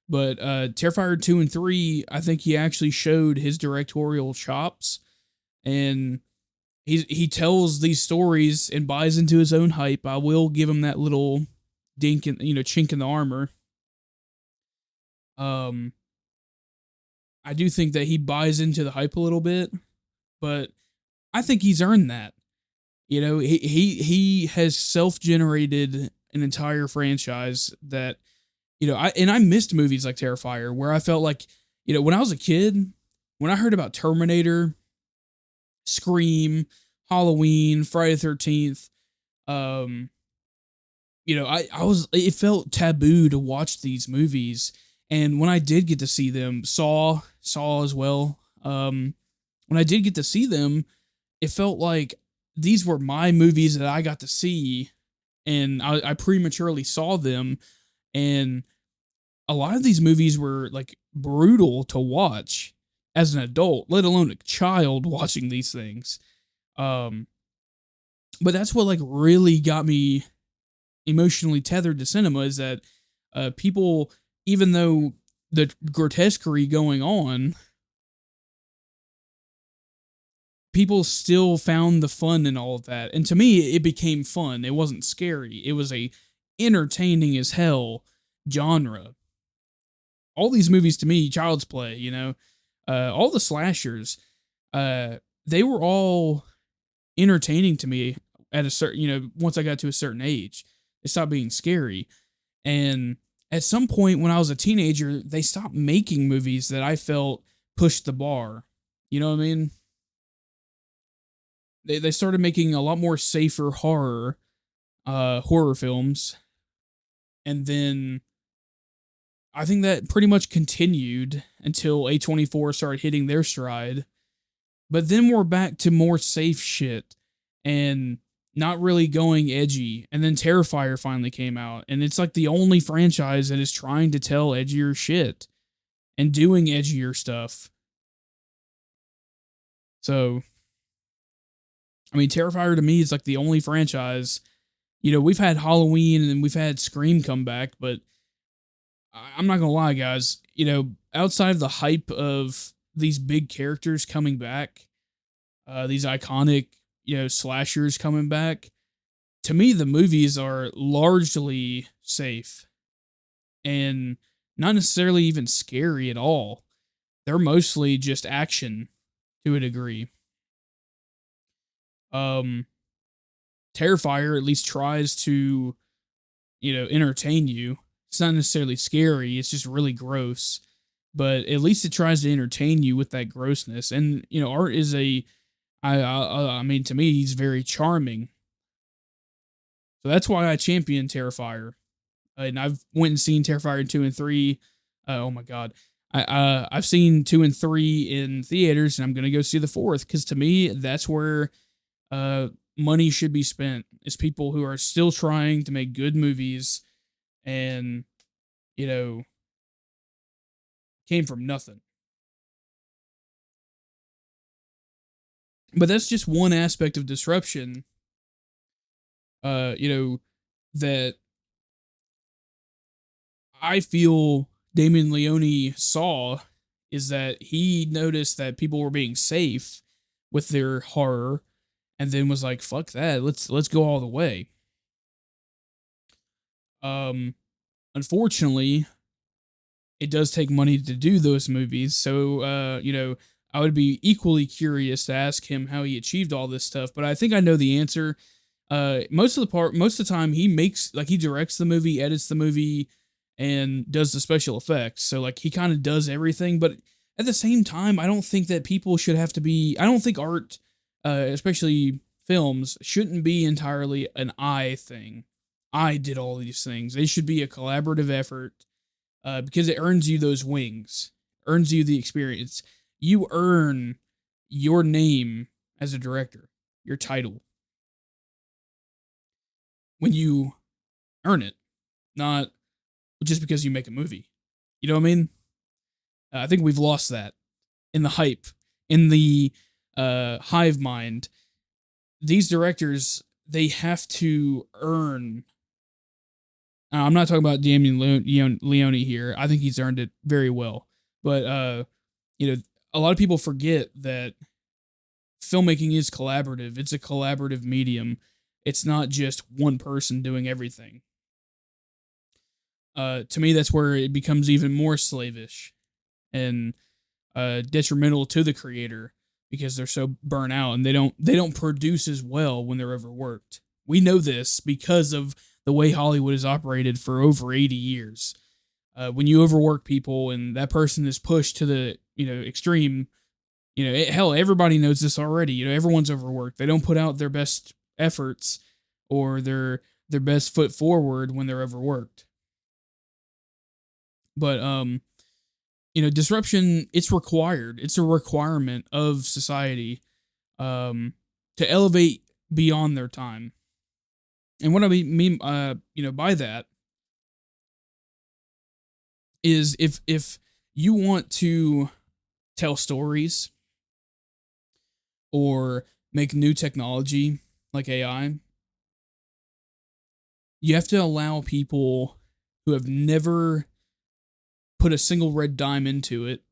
[SPEAKER 1] But Terrifier 2 and 3, I think he actually showed his directorial chops, and he tells these stories and buys into his own hype. I will give him that little chink in the armor. Um, I do think that he buys into the hype a little bit, but I think he's earned that. You know, he has self-generated an entire franchise that, you know, I missed movies like Terrifier where I felt like, you know, when I was a kid, when I heard about Terminator, Scream, Halloween, Friday the 13th, um, you know, I was it felt taboo to watch these movies. And when I did get to see them, Saw as well. When I did get to see them, it felt like these were my movies that I got to see, and I prematurely saw them. And a lot of these movies were like brutal to watch as an adult, let alone a child watching these things. Um, but that's what like really got me emotionally tethered to cinema is that people, even though the grotesquerie going on, people still found the fun in all of that. And to me, it became fun. It wasn't scary. It was a entertaining as hell genre. All these movies to me, Child's Play, you know, all the slashers, uh, they were all entertaining to me at a certain, you know, once I got to a certain age. It stopped being scary. And at some point when I was a teenager, they stopped making movies that I felt pushed the bar. You know what I mean? They started making a lot more safer horror films. And then I think that pretty much continued until A24 started hitting their stride. But then we're back to more safe shit and not really going edgy. And then Terrifier finally came out, and it's like the only franchise that is trying to tell edgier shit and doing edgier stuff. So, I mean, Terrifier to me is like the only franchise. You know, we've had Halloween and we've had Scream come back, but I'm not gonna lie, guys. You know, outside of the hype of these big characters coming back, these iconic, you know, slashers coming back, to me, the movies are largely safe and not necessarily even scary at all. They're mostly just action to a degree. Um, Terrifier at least tries to, you know, entertain you. It's not necessarily scary, it's just really gross. But at least it tries to entertain you with that grossness. And, you know, Art is I mean, to me, he's very charming. So that's why I champion Terrifier. And I've went and seen Terrifier 2 and 3. Oh my god. I've seen 2 and 3 in theaters, and I'm going to go see the fourth cuz to me that's where uh money should be spent. Is people who are still trying to make good movies and, you know, came from nothing. But that's just one aspect of disruption, you know, that I feel Damien Leone saw, is that he noticed that people were being safe with their horror and then was like, fuck that, let's go all the way. Um Unfortunately, it does take money to do those movies. So you know, I would be equally curious to ask him how he achieved all this stuff, but I think I know the answer. Most of the time he makes, like, he directs the movie, edits the movie, and does the special effects. So like he kind of does everything, but at the same time, I don't think that people should have to be, I don't think art, especially films, shouldn't be entirely an I thing. I did all these things. They should be a collaborative effort, because it earns you those wings, earns you the experience. You earn your name as a director, your title, when you earn it, not just because you make a movie. You know what I mean? I think we've lost that in the hype, in the hive mind. These directors, they have to earn. I'm not talking about Damien Leone here. I think he's earned it very well. But you know, a lot of people forget that filmmaking is collaborative. It's a collaborative medium. It's not just one person doing everything. To me, that's where it becomes even more slavish and detrimental to the creator. because they're so burnt out and they don't produce as well when they're overworked. We know this because of the way Hollywood has operated for over 80 years. When you overwork people and that person is pushed to the extreme, hell, everybody knows this already. Everyone's overworked. They don't put out their best efforts or their best foot forward when they're overworked. But disruption, it's required. It's a requirement of society to elevate beyond their time. And what I mean by that is if you want to tell stories or make new technology like AI, you have to allow people who have never put a single red dime into it,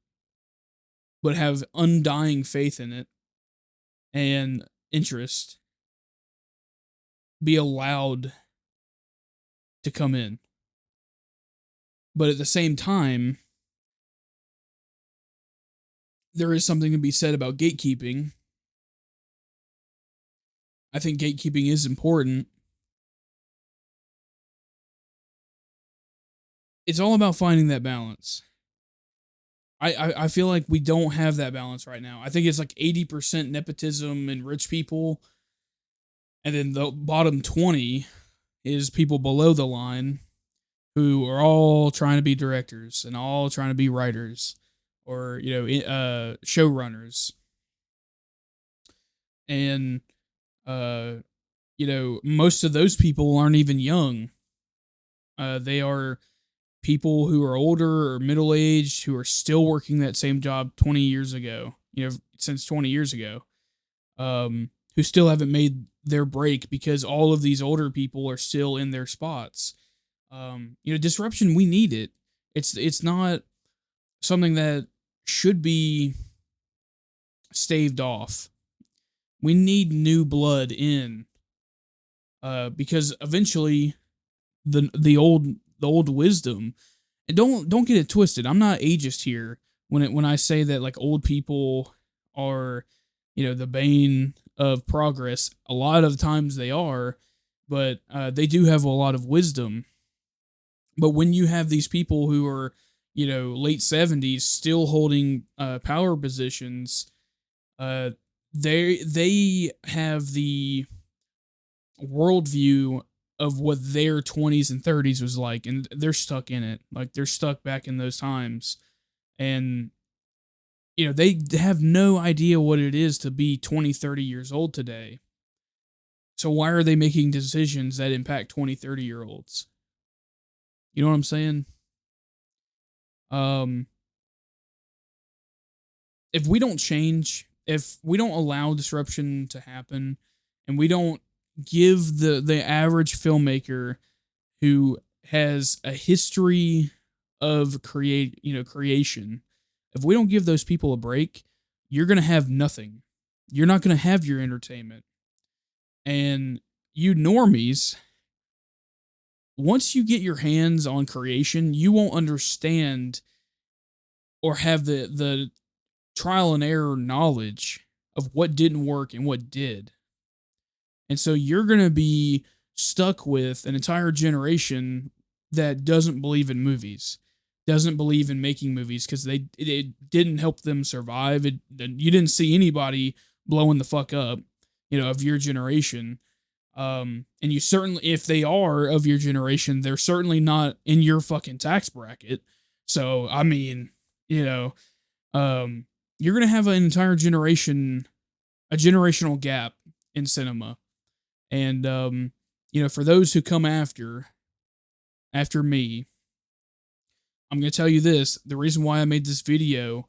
[SPEAKER 1] but have undying faith in it and interest, be allowed to come in. But at the same time, there is something to be said about gatekeeping. I think gatekeeping is important. It's all about finding that balance. I feel like we don't have that balance right now. I think it's like 80% nepotism and rich people, and then the bottom 20 is people below the line who are all trying to be directors and all trying to be writers or showrunners. And most of those people aren't even young. They are people who are older or middle aged who are still working that same job 20 years ago, since 20 years ago, who still haven't made their break because all of these older people are still in their spots. Disruption, we need it. It's not something that should be staved off. We need new blood in, because eventually the old wisdom. And don't get it twisted. I'm not ageist here when I say that like old people are, the bane of progress. A lot of times they are, but they do have a lot of wisdom. But when you have these people who are, late 70s still holding power positions, they have the worldview of what their 20s and 30s was like, and they're stuck in it. Like they're stuck back in those times, and they have no idea what it is to be 20, 30 years old today. So why are they making decisions that impact 20, 30-year olds? You know what I'm saying? Um, if we don't change, if we don't allow disruption to happen, and we don't give the average filmmaker who has a history of creation, if we don't give those people a break, you're going to have nothing. You're not going to have your entertainment. And you normies, once you get your hands on creation, you won't understand or have the trial and error knowledge of what didn't work and what did. And so you're going to be stuck with an entire generation that doesn't believe in movies, doesn't believe in making movies because it didn't help them survive. You didn't see anybody blowing the fuck up, of your generation. And you certainly, if they are of your generation, they're certainly not in your fucking tax bracket. So, I mean, you're going to have an entire generation, a generational gap in cinema. And, for those who come after me, I'm going to tell you this. The reason why I made this video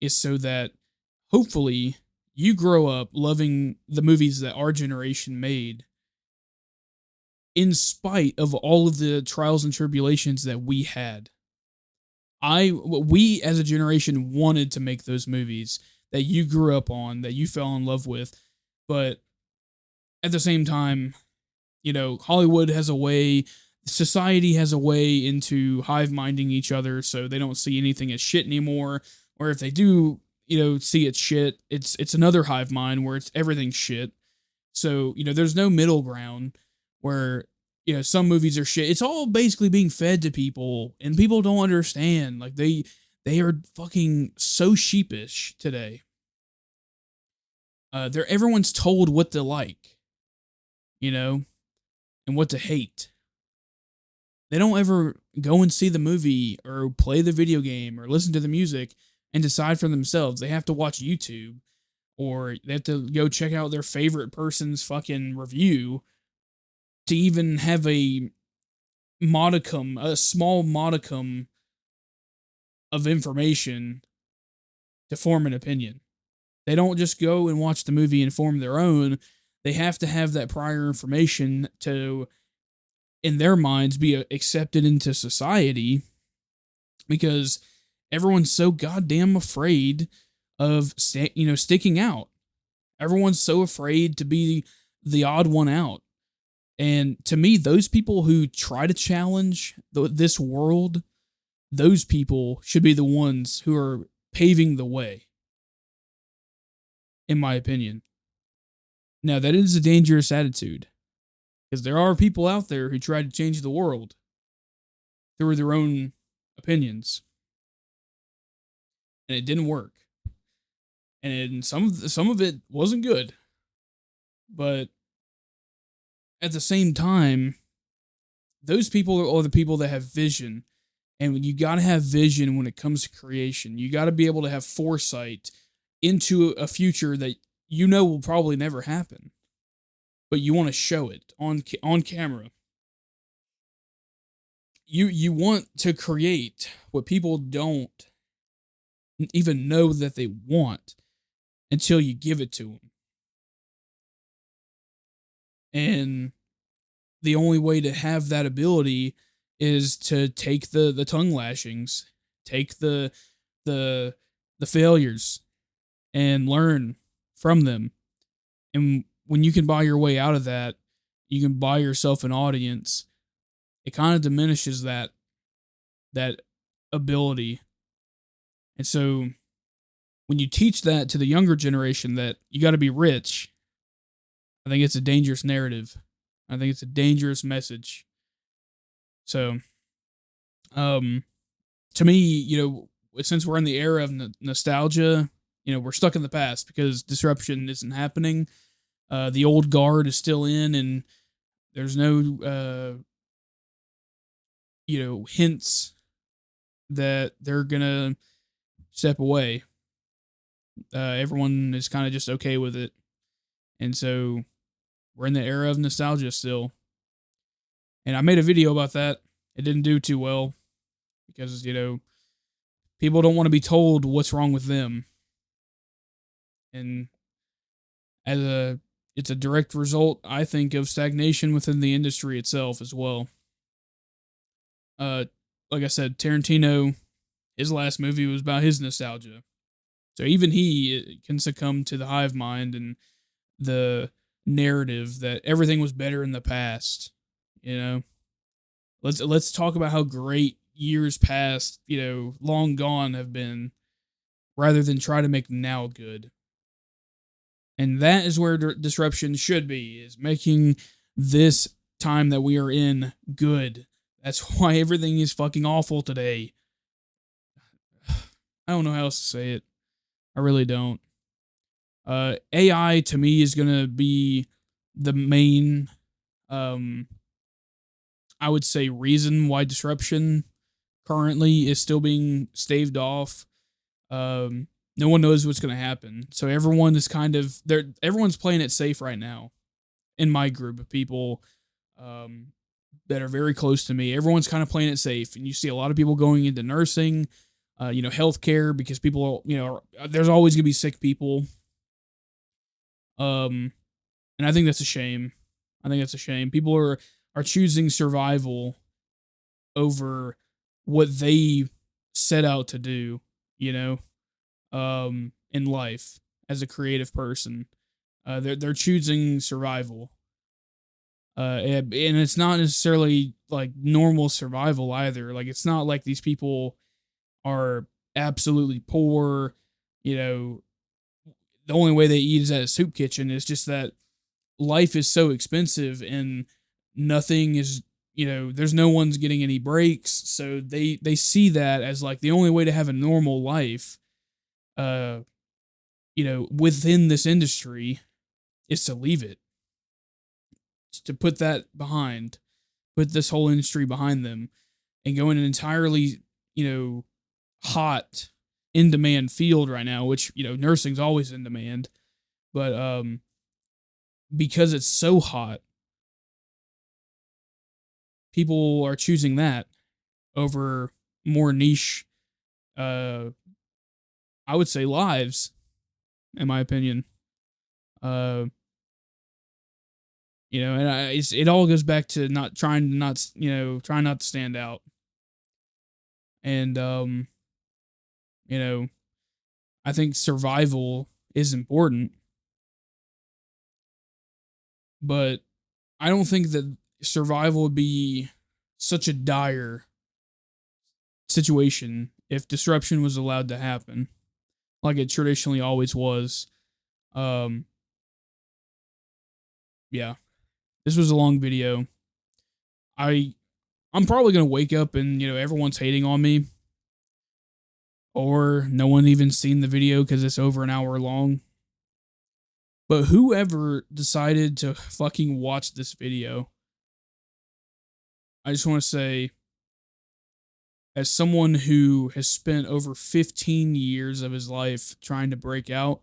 [SPEAKER 1] is so that hopefully you grow up loving the movies that our generation made, in spite of all of the trials and tribulations that we had. We as a generation wanted to make those movies that you grew up on, that you fell in love with, but at the same time, Hollywood has a way, society has a way into hive minding each other, so they don't see anything as shit anymore. Or if they do, see it's shit. It's another hive mind where it's everything shit. So, there's no middle ground where, some movies are shit. It's all basically being fed to people and people don't understand. Like they are fucking so sheepish today. They're everyone's told what to like, you know, and what to hate. They don't ever go and see the movie or play the video game or listen to the music and decide for themselves. They have to watch YouTube or they have to go check out their favorite person's fucking review to even have a small modicum of information to form an opinion. They don't just go and watch the movie and form their own. They have to have that prior information to, in their minds, be accepted into society because everyone's so goddamn afraid of sticking out. Everyone's so afraid to be the odd one out. And to me, those people who try to challenge this world, those people should be the ones who are paving the way, in my opinion. Now, that is a dangerous attitude because there are people out there who try to change the world through their own opinions, and it didn't work. And some of it wasn't good, but at the same time, those people are the people that have vision. And you got to have vision when it comes to creation. You got to be able to have foresight into a future that will probably never happen, but you want to show it on camera. You want to create what people don't even know that they want until you give it to them. And the only way to have that ability is to take the tongue lashings, take the failures and learn from them. And when you can buy your way out of that, you can buy yourself an audience. It kind of diminishes that ability. And so when you teach that to the younger generation that you got to be rich, I think it's a dangerous narrative. I think it's a dangerous message. So, to me, since we're in the era of nostalgia, we're stuck in the past because disruption isn't happening. The old guard is still in, and there's no, hints that they're gonna step away. Everyone is kind of just okay with it, and so we're in the era of nostalgia still. And I made a video about that. It didn't do too well because people don't want to be told what's wrong with them, and it's a direct result, I think, of stagnation within the industry itself as well. Uh, like I said, Tarantino, his last movie was about his nostalgia, so even he can succumb to the hive mind and the narrative that everything was better in the past. Let's talk about how great years past, long gone have been, rather than try to make now good. And that is where disruption should be, is making this time that we are in good. That's why everything is fucking awful today. I don't know how else to say it. I really don't. AI to me is going to be the main, I would say, reason why disruption currently is still being staved off. No one knows what's going to happen. So everyone is everyone's playing it safe right now. In my group of people that are very close to me, everyone's kind of playing it safe. And you see a lot of people going into nursing, healthcare, because people, there's always going to be sick people. And I think that's a shame. People are choosing survival over what they set out to do, in life as a creative person. They're choosing survival. And it's not necessarily like normal survival either. Like, it's not like these people are absolutely poor, you know, the only way they eat is at a soup kitchen. It's just that life is so expensive and nothing is, there's no one's getting any breaks. So they see that as like the only way to have a normal life, uh, within this industry is to leave it, to put that behind, put this whole industry behind them and go in an entirely, hot, in demand field right now, which, nursing's always in demand. But because it's so hot, people are choosing that over more niche, uh, I would say, lives, in my opinion. Uh, and it all goes back to not trying to not, trying not to stand out. And, you know, I think survival is important, but I don't think that survival would be such a dire situation if disruption was allowed to happen, like it traditionally always was. Um, yeah, this was a long video. I I'm probably gonna wake up and everyone's hating on me, or no one even seen the video because it's over an hour long. But whoever decided to fucking watch this video, I just want to say, as someone who has spent over 15 years of his life trying to break out,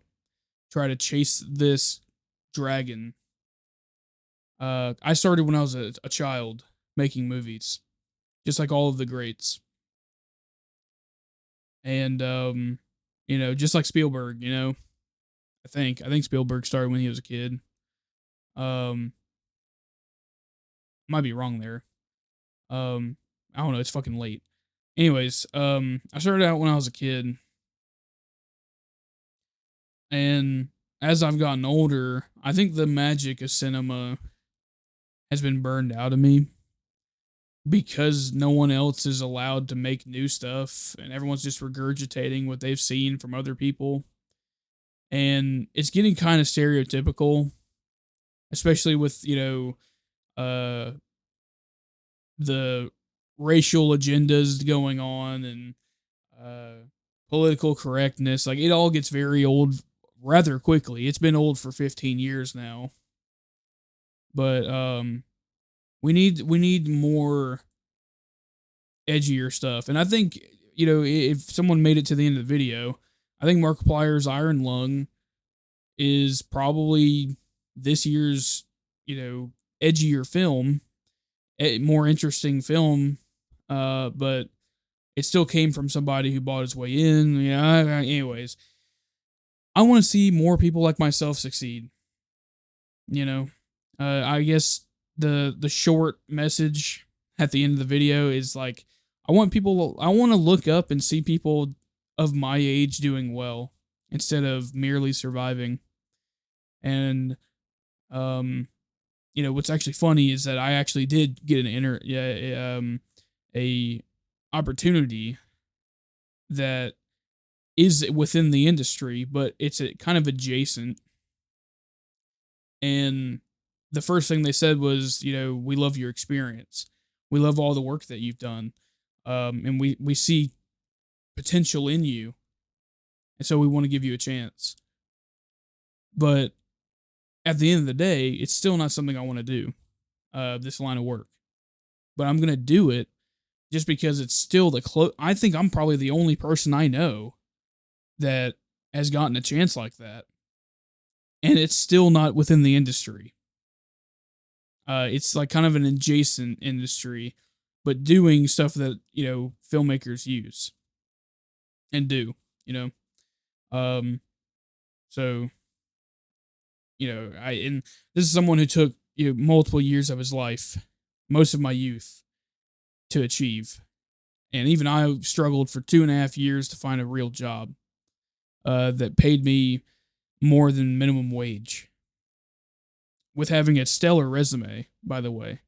[SPEAKER 1] try to chase this dragon. I started when I was a child making movies, just like all of the greats. And just like Spielberg, I think Spielberg started when he was a kid. Um, might be wrong there. I don't know. It's fucking late. Anyways, I started out when I was a kid, and as I've gotten older, I think the magic of cinema has been burned out of me because no one else is allowed to make new stuff, and everyone's just regurgitating what they've seen from other people, and it's getting kind of stereotypical, especially with uh the racial agendas going on and political correctness. Like it all gets very old rather quickly. It's been old for 15 years now. But we need more edgier stuff. And I think, if someone made it to the end of the video, I think Markiplier's Iron Lung is probably this year's, edgier film, a more interesting film. But it still came from somebody who bought his way in. Yeah. Anyways, I want to see more people like myself succeed. You know, I guess the short message at the end of the video is like, I want people. I want to look up and see people of my age doing well instead of merely surviving. And what's actually funny is that I actually did get a opportunity that is within the industry, but it's kind of adjacent. And the first thing they said was, we love your experience. We love all the work that you've done. And we see potential in you. And so we want to give you a chance. But at the end of the day, it's still not something I want to do, this line of work. But I'm going to do it just because it's still I think I'm probably the only person I know that has gotten a chance like that. And it's still not within the industry. It's like kind of an adjacent industry, but doing stuff that filmmakers use and do. You know, um, so and this is someone who took multiple years of his life, most of my youth, to achieve, and even I struggled for 2.5 years to find a real job that paid me more than minimum wage, with having a stellar resume, by the way.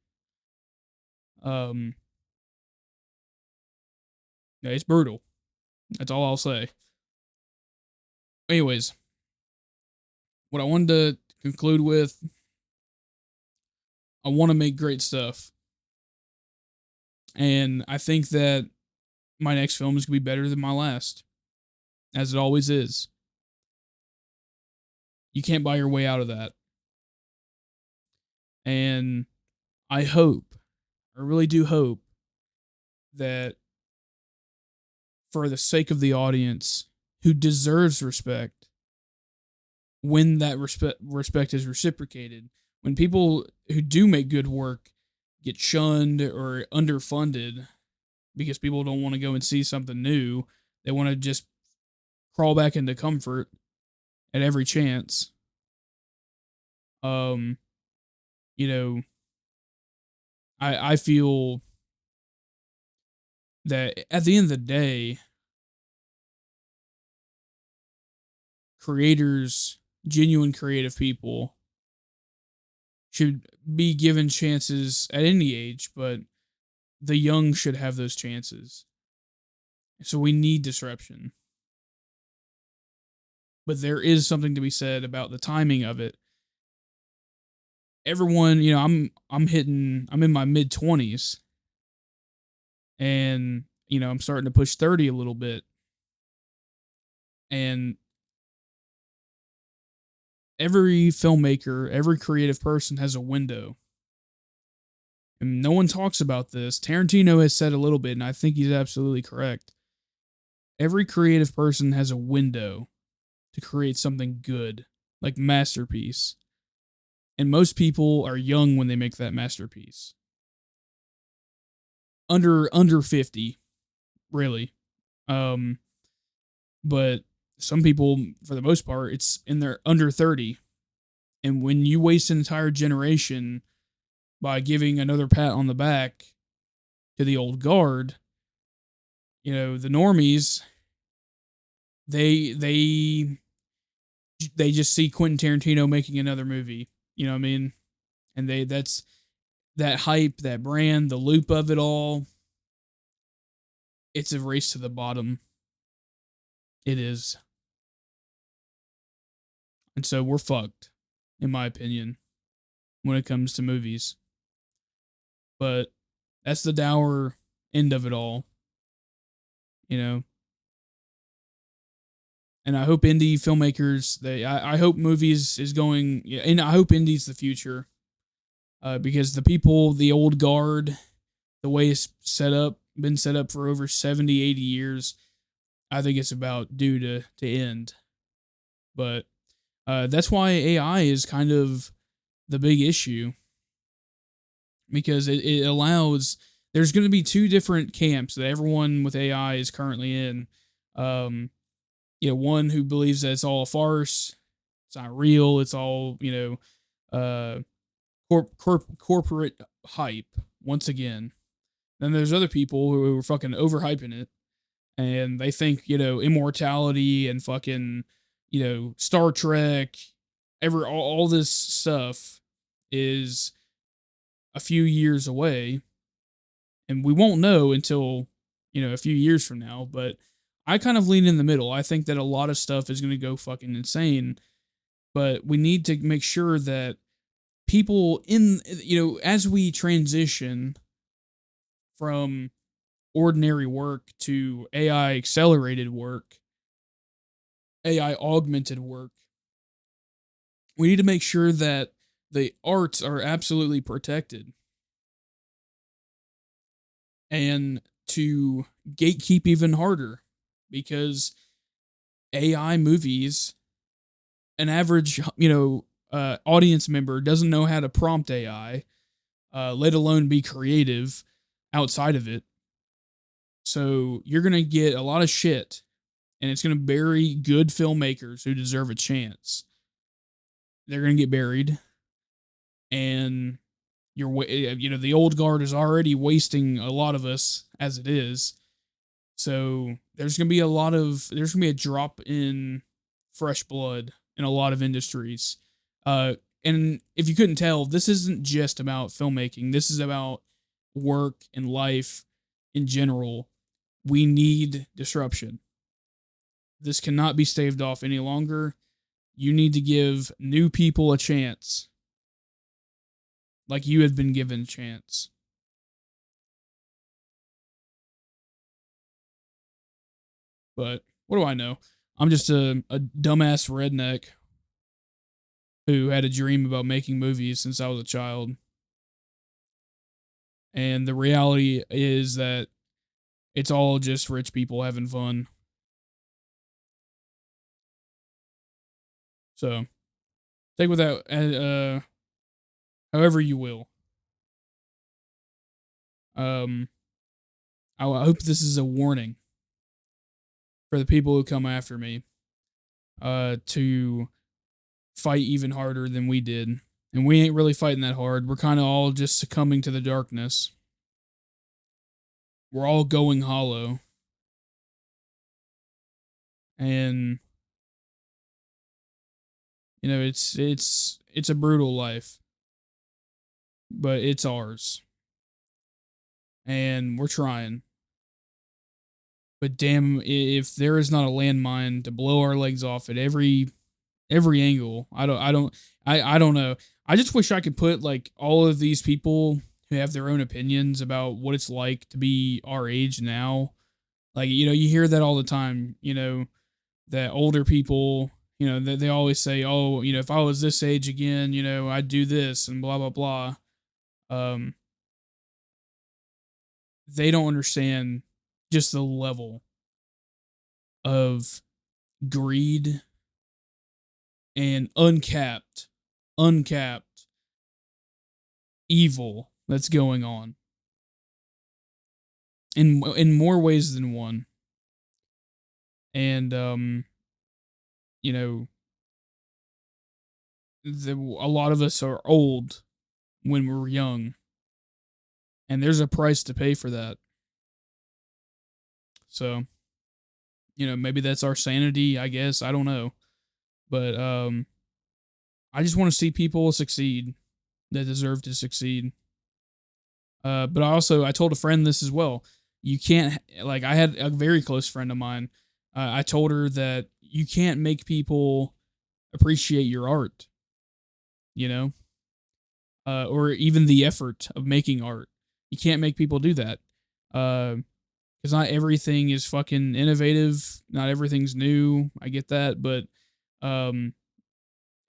[SPEAKER 1] Um, yeah, it's brutal. That's all I'll say. Anyways, what I wanted to conclude with, I want to make great stuff. And I think that my next film is going to be better than my last, as it always is. You can't buy your way out of that. And I hope, I really do hope that for the sake of the audience who deserves respect, when that respect is reciprocated, when people who do make good work get shunned or underfunded because people don't want to go and see something new, they want to just crawl back into comfort at every chance. Um, you know, I feel that at the end of the day, creators, genuine creative people, should be given chances at any age, but the young should have those chances. So we need disruption. But there is something to be said about the timing of it. Everyone, I'm in my mid 20s, and I'm starting to push 30 a little bit, and every filmmaker, every creative person has a window. And no one talks about this. Tarantino has said a little bit, and I think he's absolutely correct. Every creative person has a window to create something good, like masterpiece. And most people are young when they make that masterpiece. Under 50, really. Um but some people, for the most part, it's in their under 30. And when you waste an entire generation by giving another pat on the back to the old guard, the normies, they they just see Quentin Tarantino making another movie. You know what I mean? And that's that hype, that brand, the loop of it all. It's a race to the bottom. It is. And so we're fucked, in my opinion, when it comes to movies. But that's the dour end of it all, you know. And I hope indie filmmakers, I hope movies is going, yeah, and I hope indie's the future, because the people, the old guard, the way it's been set up for over 70, 80 years, I think it's about due to end. But that's why AI is kind of the big issue, because it allows, there's going to be two different camps that everyone with AI is currently in. One who believes that it's all a farce, it's not real, it's all corporate hype once again. Then there's other people who are fucking overhyping it, and they think immortality and fucking Star Trek, all this stuff is a few years away, and we won't know until a few years from now. But I kind of lean in the middle. I think that a lot of stuff is going to go fucking insane, but we need to make sure that people as we transition from ordinary work to AI accelerated work, AI augmented work, we need to make sure that the arts are absolutely protected, and to gatekeep even harder, because AI movies, an average audience member doesn't know how to prompt AI, let alone be creative outside of it. So you're gonna get a lot of shit, and it's gonna bury good filmmakers who deserve a chance. They're gonna get buried, and the old guard is already wasting a lot of us as it is. So there's gonna be a drop in fresh blood in a lot of industries. And if you couldn't tell, this isn't just about filmmaking. This is about work and life in general. We need disruption. This cannot be staved off any longer. You need to give new people a chance, like you had been given a chance. But what do I know? I'm just a dumbass redneck who had a dream about making movies since I was a child. And the reality is that it's all just rich people having fun. So take with that however you will. Um, I hope this is a warning for the people who come after me to fight even harder than we did. And we ain't really fighting that hard. We're kind of all just succumbing to the darkness. We're all going hollow. And you know, it's a brutal life, but it's ours. And we're trying. But damn, if there is not a landmine to blow our legs off at every angle, I don't know. I just wish I could put like all of these people who have their own opinions about what it's like to be our age now. Like, you know, you hear that all the time, you know, that older people, you know, they always say, "Oh, you know, if I was this age again, you know, I'd do this and blah blah blah." Um they don't understand just the level of greed and uncapped evil that's going on in more ways than one. And you know, a lot of us are old when we're young, and there's a price to pay for that. So, you know, maybe that's our sanity, I guess. I don't know. But I just want to see people succeed that deserve to succeed. But I told a friend this as well. You can't, like, I had a very close friend of mine. I told her that you can't make people appreciate your art, you know, or even the effort of making art. You can't make people do that. Because not everything is fucking innovative. Not everything's new. I get that, but um,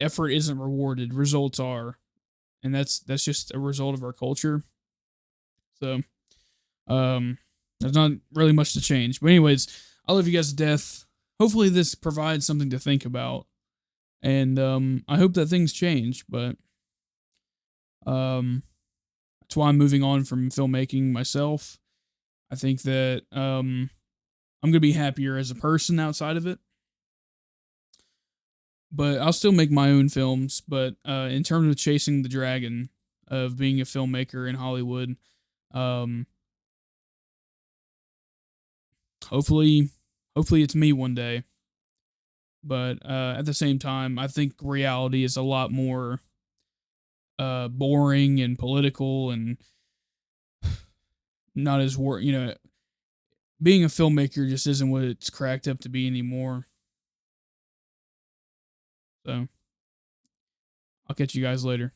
[SPEAKER 1] effort isn't rewarded. Results are, and that's just a result of our culture. So there's not really much to change. But anyways, I love you guys to death. Hopefully this provides something to think about. And I hope that things change, but um that's why I'm moving on from filmmaking myself. I think that I'm gonna be happier as a person outside of it. But I'll still make my own films. But in terms of chasing the dragon of being a filmmaker in Hollywood, um hopefully hopefully it's me one day. But at the same time, I think reality is a lot more boring and political and not as you know, being a filmmaker just isn't what it's cracked up to be anymore. So I'll catch you guys later.